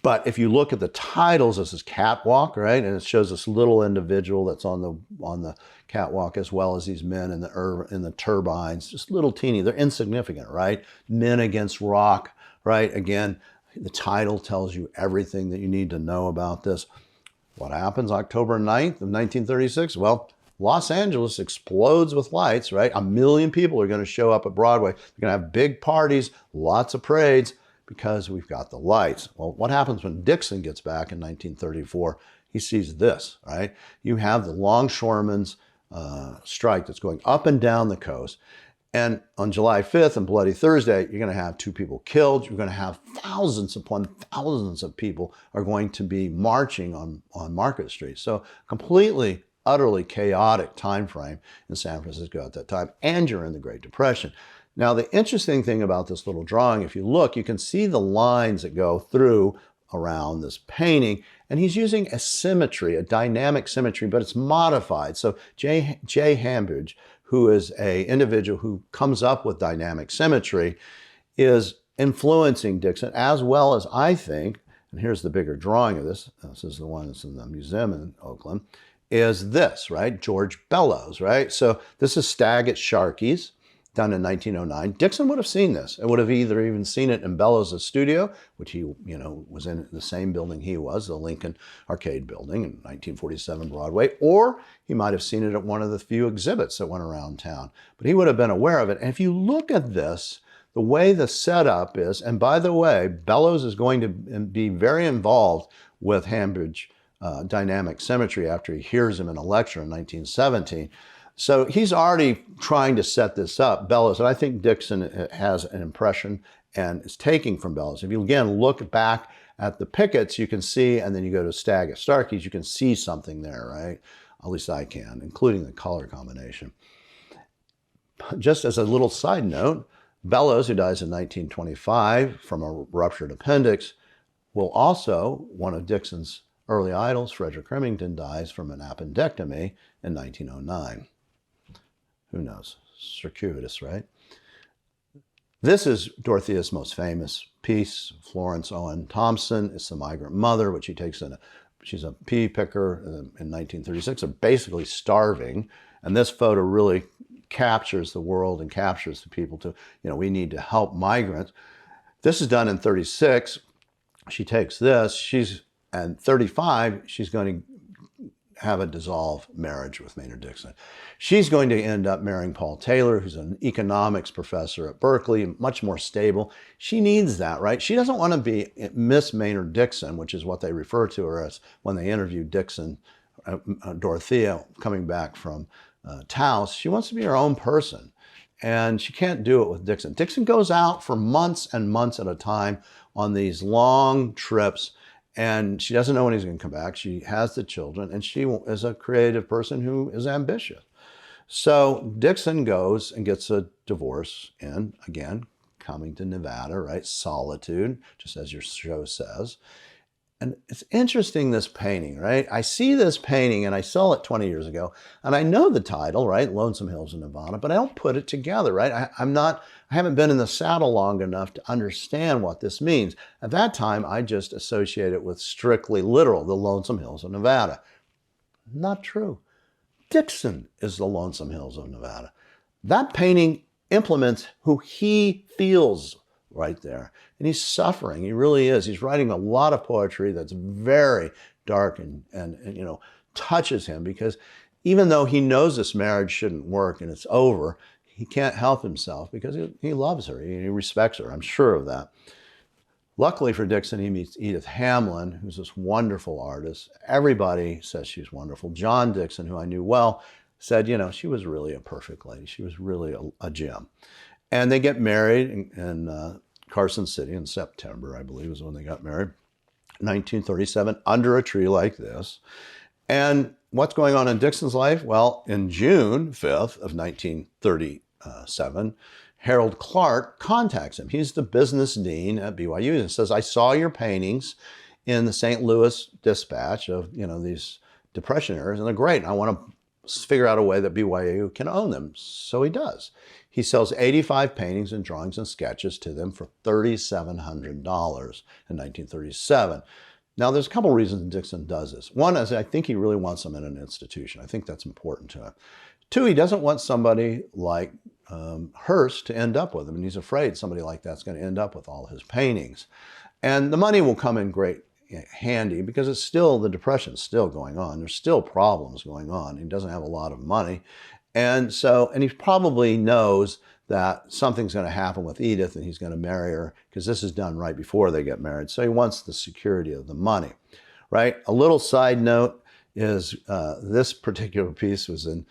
But if you look at the titles, this is Catwalk, right? And it shows this little individual that's on the catwalk, as well as these men in the turbines, just little teeny. They're insignificant, right? Men against rock, right? Again, the title tells you everything that you need to know about this. What happens October 9th of 1936? Well, Los Angeles explodes with lights, right? 1 million people are going to show up at Broadway. They're going to have big parties, lots of parades, because we've got the lights. Well, what happens when Dixon gets back in 1934? He sees this, right? You have the longshoremen's strike that's going up and down the coast. And on July 5th and Bloody Thursday, you're going to have 2 people killed. You're going to have thousands upon thousands of people are going to be marching on Market Street. So completely, utterly chaotic time frame in San Francisco at that time. And you're in the Great Depression. Now, the interesting thing about this little drawing, if you look, you can see the lines that go through around this painting. And he's using a symmetry, a dynamic symmetry, but it's modified. So Jay Hambidge, who is an individual who comes up with dynamic symmetry, is influencing Dixon, as well as, I think, and here's the bigger drawing of this. This is the one that's in the museum in Oakland, is this, right? George Bellows, right? So this is Stagg at Sharkey's, done in 1909. Dixon would have seen this and would have either even seen it in Bellows' studio, which he, was in the same building he was, the Lincoln Arcade building in 1947 Broadway, or he might have seen it at one of the few exhibits that went around town. But he would have been aware of it. And if you look at this, the way the setup is, and by the way, Bellows is going to be very involved with Hambidge dynamic symmetry after he hears him in a lecture in 1917. So he's already trying to set this up, Bellows, and I think Dixon has an impression and is taking from Bellows. If you again look back at the pickets, you can see, and then you go to Stagg at Starkey's, you can see something there, right? At least I can, including the color combination. Just as a little side note, Bellows, who dies in 1925 from a ruptured appendix, will also, one of Dixon's early idols, Frederick Remington, dies from an appendectomy in 1909. Who knows? Circuitous, right? This is Dorothea's most famous piece, Florence Owen Thompson. It's The Migrant Mother, which she takes in she's a pea picker in 1936. They're basically starving. And this photo really captures the world and captures the people to, we need to help migrants. This is done in 36. She takes this. And 35, she's going to have a dissolved marriage with Maynard Dixon. She's going to end up marrying Paul Taylor, who's an economics professor at Berkeley, much more stable. She needs that, right? She doesn't want to be Miss Maynard Dixon, which is what they refer to her as when they interviewed Dixon, Dorothea, coming back from Taos. She wants to be her own person, and she can't do it with Dixon. Dixon goes out for months and months at a time on these long trips, and she doesn't know when he's going to come back. She has the children, and she is a creative person who is ambitious. So Dixon goes and gets a divorce in, again, coming to Nevada, right? Solitude, just as your show says. And it's interesting, this painting, right? I see this painting, and I saw it 20 years ago, and I know the title, right? Lonesome Hills of Nevada, but I don't put it together, right? I haven't been in the saddle long enough to understand what this means. At that time, I just associate it with strictly literal, the Lonesome Hills of Nevada. Not true. Dixon is the Lonesome Hills of Nevada. That painting implements who he feels right there. And he's suffering. He really is. He's writing a lot of poetry that's very dark and touches him, because even though he knows this marriage shouldn't work and it's over, he can't help himself because he loves her. He respects her. I'm sure of that. Luckily for Dixon, he meets Edith Hamlin, who's this wonderful artist. Everybody says she's wonderful. John Dixon, who I knew well, said, you know, she was really a perfect lady. She was really a gem. And they get married in Carson City in September, I believe, is when they got married. 1937, under a tree like this. And what's going on in Dixon's life? Well, in June 5th of 1937, Harold Clark contacts him. He's the business dean at BYU and says, I saw your paintings in the St. Louis Dispatch of, you know, these Depression eras, and they're great. And I want to figure out a way that BYU can own them. So he does. He sells 85 paintings and drawings and sketches to them for $3,700 in 1937. Now, there's a couple reasons Dixon does this. One is I think he really wants them in an institution. I think that's important to him. Two, he doesn't want somebody like Hearst to end up with him, and he's afraid somebody like that's going to end up with all his paintings. And the money will come in great handy because it's still, the Depression's still going on. There's still problems going on. He doesn't have a lot of money. And so, and he probably knows that something's going to happen with Edith and he's going to marry her because this is done right before they get married. So he wants the security of the money, right? A little side note is this particular piece was in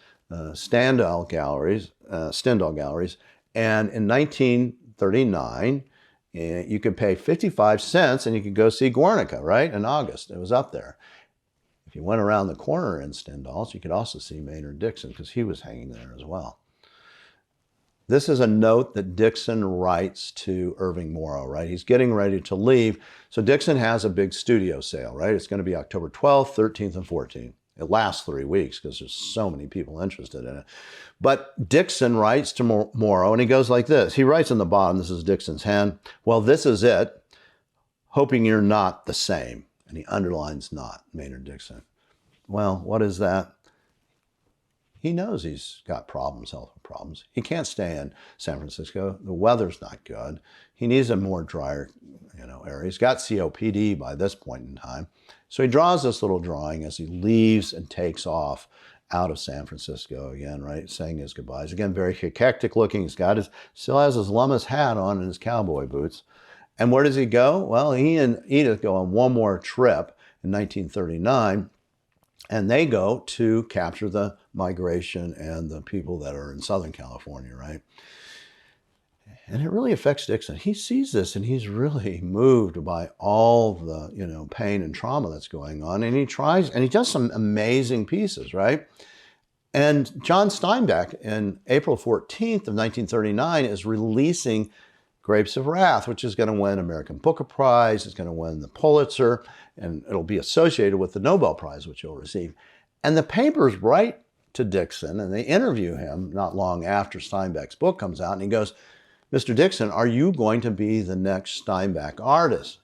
Stendhal Galleries, and in 1939, you could pay 55 cents and you could go see Guernica, right? In August, it was up there. If you went around the corner in Stendhal's, you could also see Maynard Dixon because he was hanging there as well. This is a note that Dixon writes to Irving Morrow, right? He's getting ready to leave. So Dixon has a big studio sale, right? It's going to be October 12th, 13th, and 14th. It lasts 3 weeks because there's so many people interested in it. But Dixon writes to Morrow, and he goes like this. He writes in the bottom, this is Dixon's hand, well, this is it, hoping you're not the same. And he underlines not, Maynard Dixon. Well, what is that? He knows he's got problems, health problems. He can't stay in San Francisco. The weather's not good. He needs a more drier, area. He's got COPD by this point in time. So he draws this little drawing as he leaves and takes off out of San Francisco again, right? Saying his goodbyes. Again, very hectic looking. He's got still has his Lummis hat on and his cowboy boots. And where does he go? Well, he and Edith go on one more trip in 1939, and they go to capture the migration and the people that are in Southern California, right? And it really affects Dixon. He sees this and he's really moved by all the, pain and trauma that's going on. And he tries, and he does some amazing pieces, right? And John Steinbeck, in April 14th of 1939, is releasing Grapes of Wrath, which is going to win American Booker Prize. It's going to win the Pulitzer, and it'll be associated with the Nobel Prize, which he'll receive. And the papers write to Dixon, and they interview him not long after Steinbeck's book comes out, and he goes, Mr. Dixon, are you going to be the next Steinbeck artist?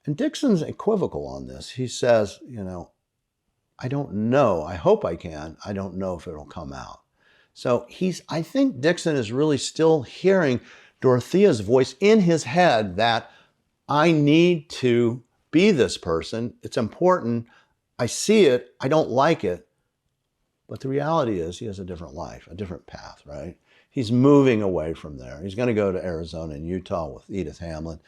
And Dixon's equivocal on this. He says, I don't know. I hope I can. I don't know if it'll come out. So I think Dixon is really still hearing Dorothea's voice in his head that I need to be this person. It's important. I see it. I don't like it. But the reality is he has a different life, a different path, right? He's moving away from there. He's going to go to Arizona and Utah with Edith Hamlin.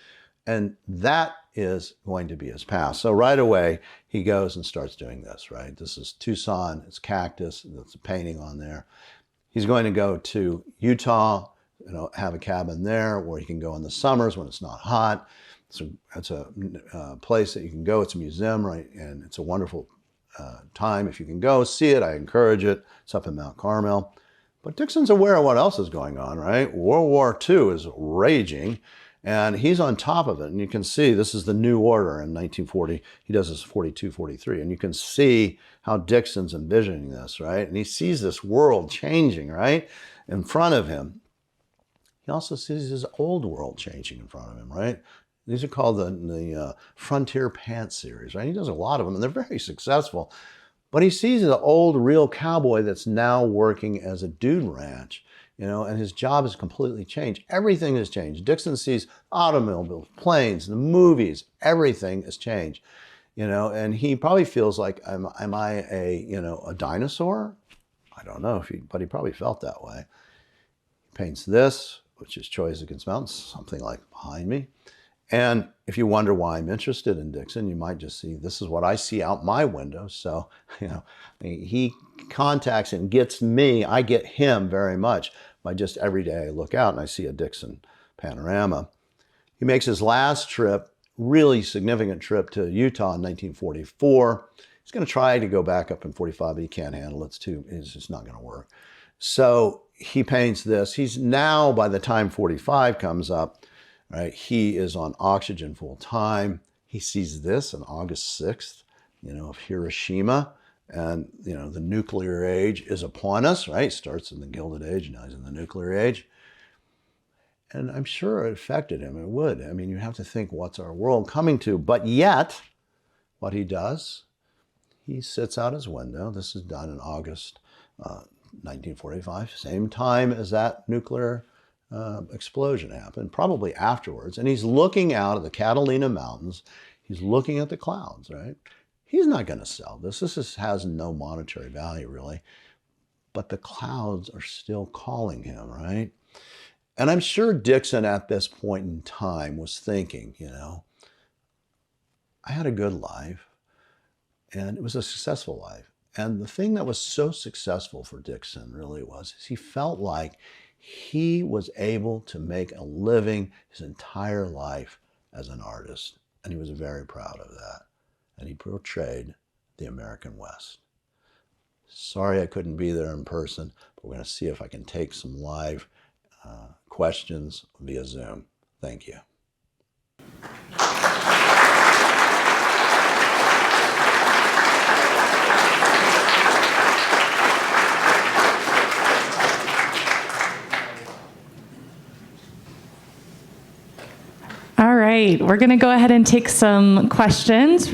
And that is going to be his path. So right away, he goes and starts doing this, right? This is Tucson. It's cactus. There's a painting on there. He's going to go to Utah, have a cabin there where he can go in the summers when it's not hot. So it's a place that you can go. It's a museum, right? And it's a wonderful time. If you can go see it, I encourage it. It's up in Mount Carmel. But Dixon's aware of what else is going on, right? World War II is raging, and he's on top of it. And you can see this is the New Order in 1940. He does this 42, 43. And you can see how Dixon's envisioning this, right? And he sees this world changing, right, in front of him. He also sees his old world changing in front of him, right? These are called the Frontier Pants series, right? He does a lot of them, and they're very successful. But he sees the old real cowboy that's now working as a dude ranch, and his job has completely changed. Everything has changed. Dixon sees automobiles, planes, the movies, everything has changed, and he probably feels like, am I a dinosaur? I don't know, but he probably felt that way. He paints this, which is Choice Against Mountains, something like behind me. And if you wonder why I'm interested in Dixon, you might just see this is what I see out my window. So, he contacts and gets me, I get him very much by just every day I look out and I see a Dixon panorama. He makes his last trip, really significant trip, to Utah in 1944. He's going to try to go back up in 45, but he can't handle it. It's just not going to work. So he paints this. He's now, by the time 45 comes up, right, he is on oxygen full time. He sees this on August 6th, of Hiroshima. And, the nuclear age is upon us, right? Starts in the Gilded Age, now he's in the nuclear age. And I'm sure it affected him. It would. I mean, you have to think, what's our world coming to? But yet, what he does, he sits out his window. This is done in August 1945, same time as that nuclear explosion happened, probably afterwards. And he's looking out at the Catalina Mountains. He's looking at the clouds, right? He's not going to sell this. Has no monetary value, really. But the clouds are still calling him, right? And I'm sure Dixon at this point in time was thinking, I had a good life, and it was a successful life. And the thing that was so successful for Dixon really was he felt like he was able to make a living his entire life as an artist. And he was very proud of that. And he portrayed the American West. Sorry I couldn't be there in person, but we're going to see if I can take some live questions via Zoom. Thank you. All right, we're going to go ahead and take some questions.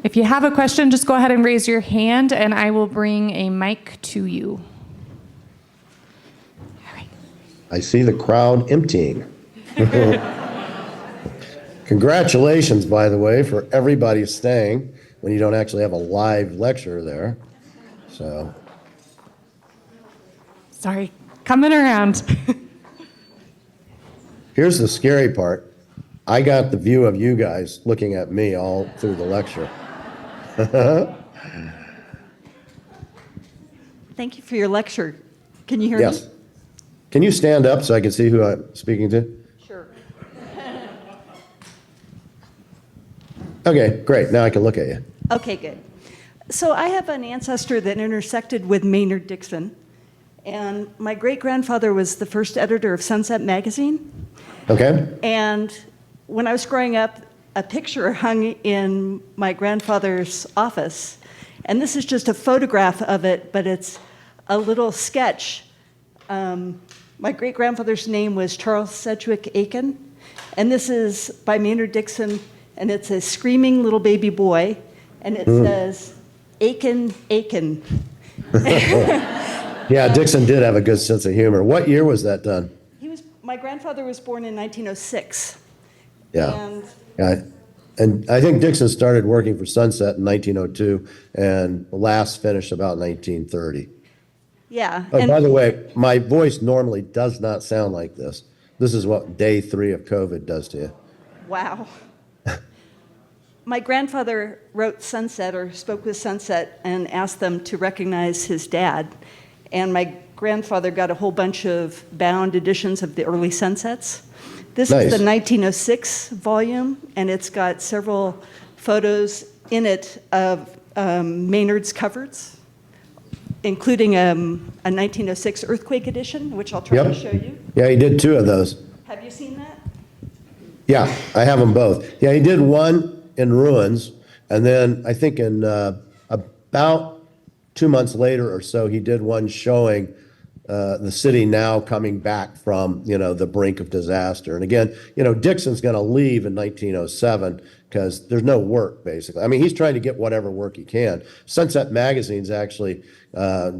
If you have a question, just go ahead and raise your hand, and I will bring a mic to you. All right. I see the crowd emptying. Congratulations, by the way, for everybody staying when you don't actually have a live lecture there. So, Sorry, coming around. here's the scary part. I got the view of you guys looking at me all through the lecture. Thank you for your lecture. Can you hear Yes. me? Can you stand up so I can see who I'm speaking to? Sure. Okay, great. Now I can look at you. Okay, good. So I have an ancestor that intersected with Maynard Dixon, and my great-grandfather was the first editor of Sunset magazine. Okay? And when I was growing up, a picture hung in my grandfather's office. And this is just a photograph of it, but it's a little sketch. My great-grandfather's name was Charles Sedgwick Aiken. And this is by Maynard Dixon, and it's a screaming little baby boy. And it says, Aiken, Aiken. Yeah, Dixon did have a good sense of humor. What year was that done? My grandfather was born in 1906. Yeah. And Yeah, and I think Dixon started working for Sunset in 1902 and last finished about 1930. yeah. Oh, and by the way, my voice normally does not sound like this. This is what day 3 of COVID does to you. wow. My grandfather wrote Sunset, or spoke with Sunset, and asked them to recognize his dad. And my grandfather got a whole bunch of bound editions of the early Sunsets. This Nice. is the 1906 volume, and it's got several photos in it of Maynard's covers, including a 1906 earthquake edition, which I'll try to Yep. show you. Yeah, he did 2 of those. Have you seen that? Yeah, I have them both. Yeah, he did one in ruins, and then I think in about 2 months later or so, he did one showing the city now coming back from, the brink of disaster. And again, Dixon's going to leave in 1907 because there's no work, basically. I mean, he's trying to get whatever work he can. Sunset Magazine's actually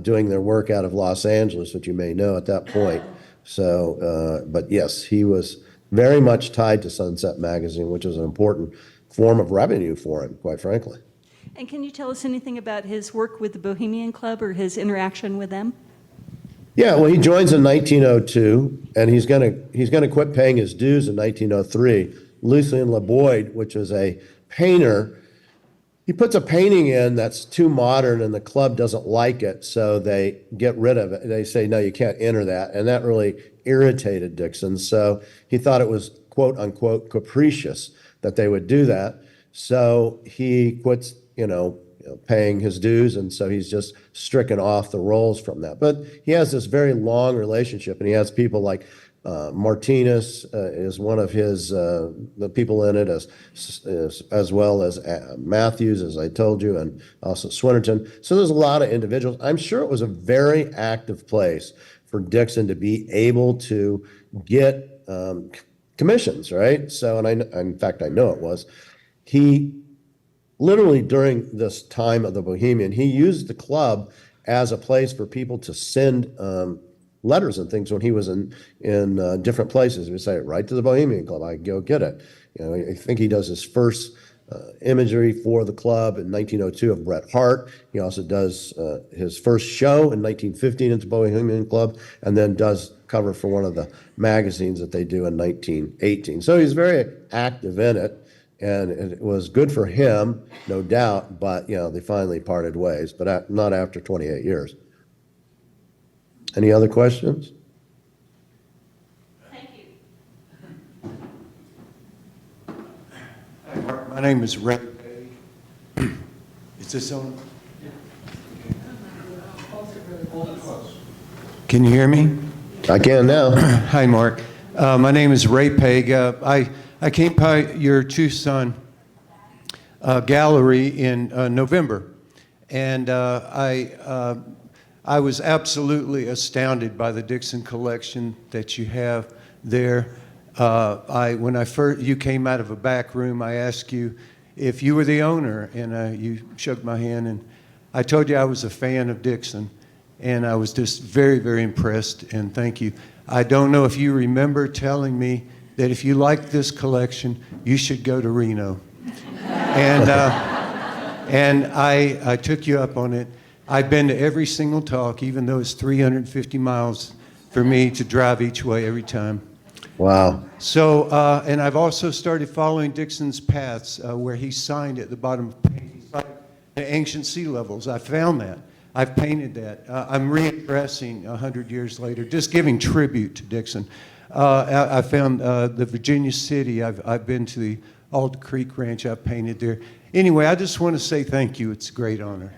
doing their work out of Los Angeles, which you may know at that point. So, but yes, he was very much tied to Sunset Magazine, which is an important form of revenue for him, quite frankly. And can you tell us anything about his work with the Bohemian Club or his interaction with them? Yeah, well, he joins in 1902, and he's gonna quit paying his dues in 1903. Lucien LeBoyd, which was a painter, he puts a painting in that's too modern, and the club doesn't like it, so they get rid of it. They say, no, you can't enter that, and that really irritated Dixon. So he thought it was quote unquote capricious that they would do that. So he quits, paying his dues, and so he's just stricken off the rolls from that. But he has this very long relationship, and he has people like Martinez is one of his the people in it, as well as Matthews, as I told you, and also Swinnerton. So there's a lot of individuals. I'm sure it was a very active place for Dixon to be able to get commissions, right? So, in fact, I know it was. He literally, during this time of the Bohemian, he used the club as a place for people to send letters and things when he was in different places. He would say, "Write to the Bohemian Club, I can go get it." I think he does his first imagery for the club in 1902 of Bret Hart. He also does his first show in 1915 at the Bohemian Club, and then does cover for one of the magazines that they do in 1918. So he's very active in it. And it was good for him, no doubt, but, they finally parted ways, but not after 28 years. Any other questions? Thank you. Hi, Mark. My name is Ray. Is this on? Can you hear me? I can now. Hi, Mark. My name is Ray Peg. I came by your Tucson gallery in November, and I was absolutely astounded by the Dixon collection that you have there. When you came out of a back room, I asked you if you were the owner, and you shook my hand, and I told you I was a fan of Dixon, and I was just very, very impressed, and thank you. I don't know if you remember telling me that if you like this collection, you should go to Reno. And I took you up on it. I've been to every single talk, even though it's 350 miles for me to drive each way every time. Wow. So, and I've also started following Dixon's paths, where he signed at the bottom of the page. He signed the ancient sea levels. I found that. I've painted that. I'm readdressing 100 years later, just giving tribute to Dixon. I found the Virginia City. I've been to the Alder Creek Ranch. I've painted there. Anyway, I just want to say thank you. It's a great honor.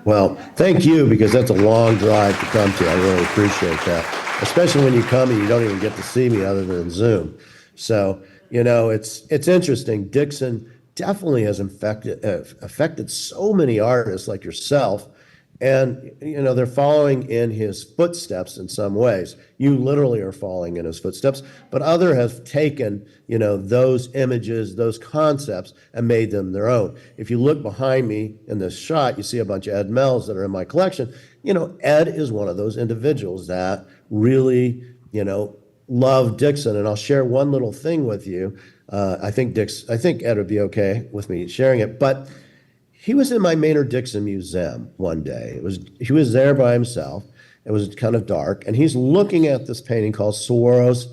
Well, thank you, because that's a long drive to come to. I really appreciate that, especially when you come and you don't even get to see me other than Zoom. So, it's interesting. Dixon definitely has affected so many artists like yourself. And, they're following in his footsteps in some ways. You literally are following in his footsteps, but others have taken, those images, those concepts, and made them their own. If you look behind me in this shot, you see a bunch of Ed Mells that are in my collection. Ed is one of those individuals that really, love Dixon. And I'll share one little thing with you. I think Ed would be okay with me sharing it, but he was in my Maynard Dixon museum one day. He was there by himself. It was kind of dark, and he's looking at this painting called Saguaros,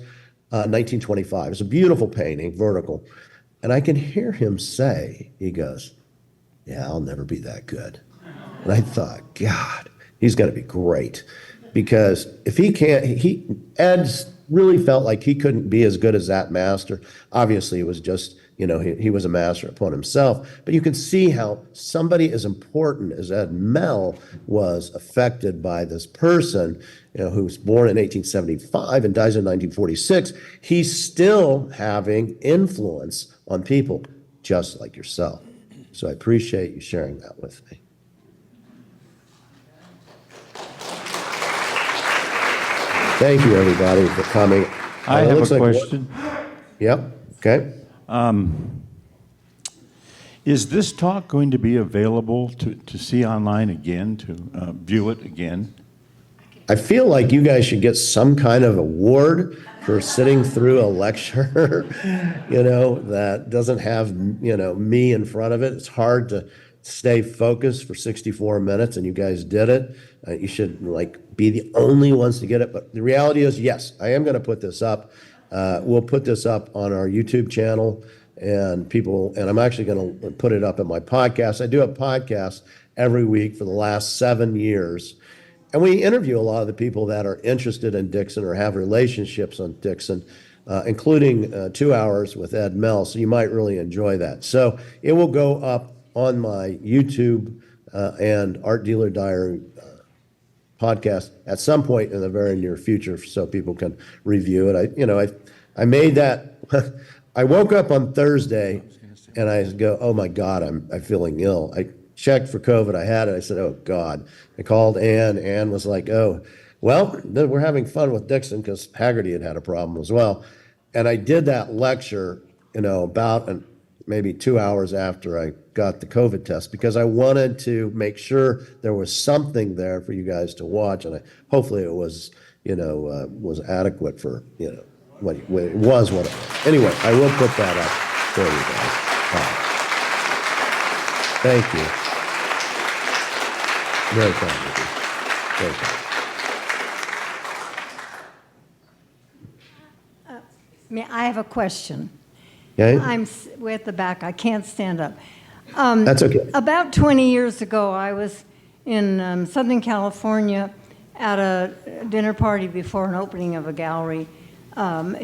1925. It's a beautiful painting, vertical. And I can hear him say, he goes, "Yeah, I'll never be that good." And I thought, God, he's got to be great, because if he can't, Ed's really felt like he couldn't be as good as that master. Obviously, it was just, he was a master upon himself. But you can see how somebody as important as Ed Mell was affected by this person, who was born in 1875 and dies in 1946. He's still having influence on people just like yourself. So I appreciate you sharing that with me. Thank you, everybody, for coming. I have a question. Yep, okay. Is this talk going to be available to see online again, to view it again? I feel like you guys should get some kind of award for sitting through a lecture, that doesn't have, me in front of it. It's hard stay focused for 64 minutes, and you guys did it. You should like be the only ones to get it. But the reality is, yes, I am going to put this up. We'll put this up on our YouTube channel, and I'm actually going to put it up in my podcast. I do a podcast every week for the last 7 years. And we interview a lot of the people that are interested in Dixon or have relationships on Dixon, including 2 hours with Ed Mell. So you might really enjoy that. So it will go up on my YouTube and Art Dealer Diary podcast at some point in the very near future, so people can review it. I made that. I woke up on Thursday and I go, oh my God, I'm feeling ill. I checked for COVID. I had it. I said, oh God. I called Ann. Ann was like, oh, well, we're having fun with Dixon, because Haggerty had a problem as well. And I did that lecture, about maybe 2 hours after I got the COVID test, because I wanted to make sure there was something there for you guys to watch. And hopefully it was, was adequate for, what it was. Anyway, I will put that up for you guys. Thank you. Very kind of you. Very kind. I have a question. Okay? I'm way at the back. I can't stand up. That's okay. About 20 years ago, I was in Southern California at a dinner party before an opening of a gallery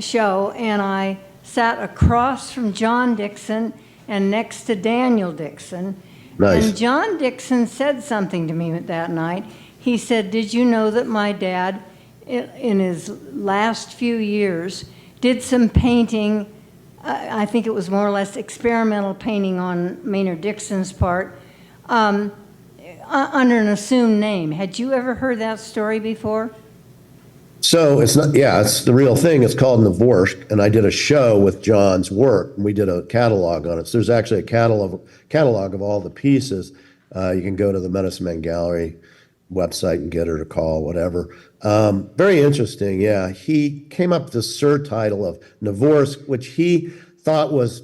show, and I sat across from John Dixon and next to Daniel Dixon. Nice. And John Dixon said something to me that night. He said, did you know that my dad, in his last few years, did some painting, I think it was more or less experimental painting on Maynard Dixon's part, under an assumed name. Had you ever heard that story before? So it's not, yeah, it's the real thing. It's called Dvorak, and I did a show with John's work, and we did a catalog on it. So there's actually a catalog of all the pieces. You can go to the Medicine Man Gallery website and get her to call, whatever. Very interesting, yeah. He came up with the surtitle of Dvorak, which he thought was,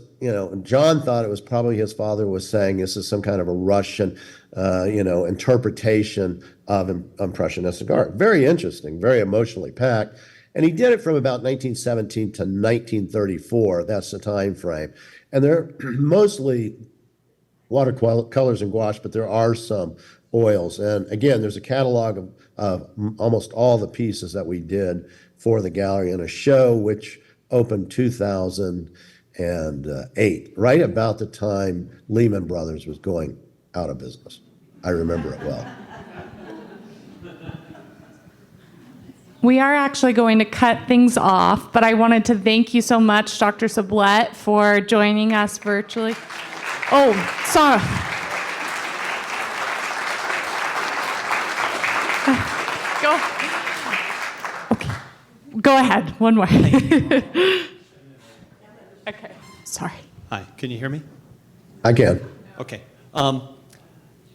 John thought it was probably his father was saying this is some kind of a Russian, interpretation of Impressionistic art. Very interesting, very emotionally packed. And he did it from about 1917 to 1934. That's the time frame. And they're mostly watercolors and gouache, but there are some oils. And again, there's a catalog of almost all the pieces that we did for the gallery in a show which opened 2008, right about the time Lehman Brothers was going out of business. I remember it well. We are actually going to cut things off, but I wanted to thank you so much, Dr. Sublette, for joining us virtually. Oh, sorry. Go ahead. One more. Okay. Sorry. Hi, can you hear me? I can. Okay.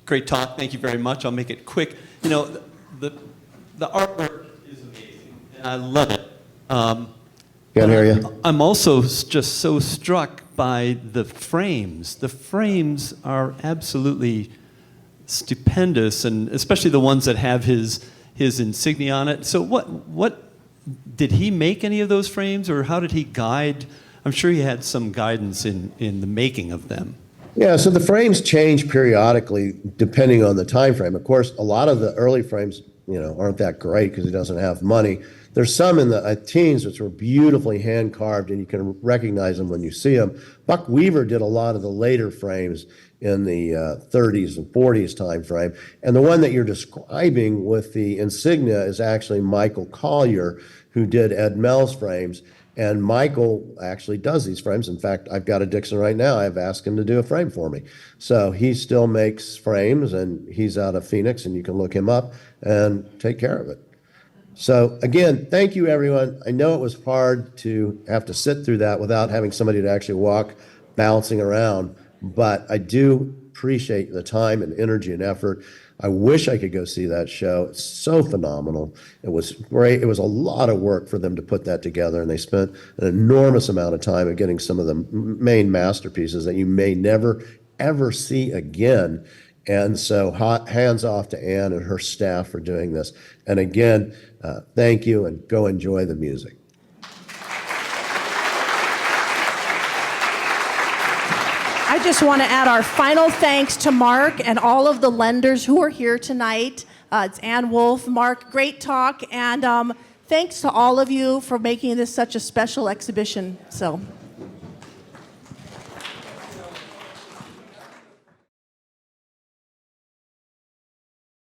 Great talk. Thank you very much. I'll make it quick. The artwork is amazing, and I love it. Can't hear you. I'm also just so struck by the frames. The frames are absolutely stupendous, and especially the ones that have his insignia on it. So what did he make any of those frames, or how did he guide? I'm sure he had some guidance in the making of them. Yeah, so the frames change periodically depending on the time frame. Of course, a lot of the early frames, aren't that great because he doesn't have money. There's some in the teens which were beautifully hand carved, and you can recognize them when you see them. Buck Weaver did a lot of the later frames in the 30s and 40s time frame. And the one that you're describing with the insignia is actually Michael Collier, who did Ed Mell's frames. And Michael actually does these frames. In fact, I've got a Dixon right now. I've asked him to do a frame for me. So he still makes frames, and he's out of Phoenix, and you can look him up and take care of it. So again, thank you, everyone. I know it was hard to have to sit through that without having somebody to actually walk bouncing around, but I do appreciate the time and energy and effort. I wish I could go see that show. It's so phenomenal. It was great. It was a lot of work for them to put that together, and they spent an enormous amount of time at getting some of the main masterpieces that you may never, ever see again. And so hands off to Ann and her staff for doing this. And again, thank you, and go enjoy the music. I just want to add our final thanks to Mark and all of the lenders who are here tonight. It's Ann Wolf, Mark, great talk, and thanks to all of you for making this such a special exhibition. So.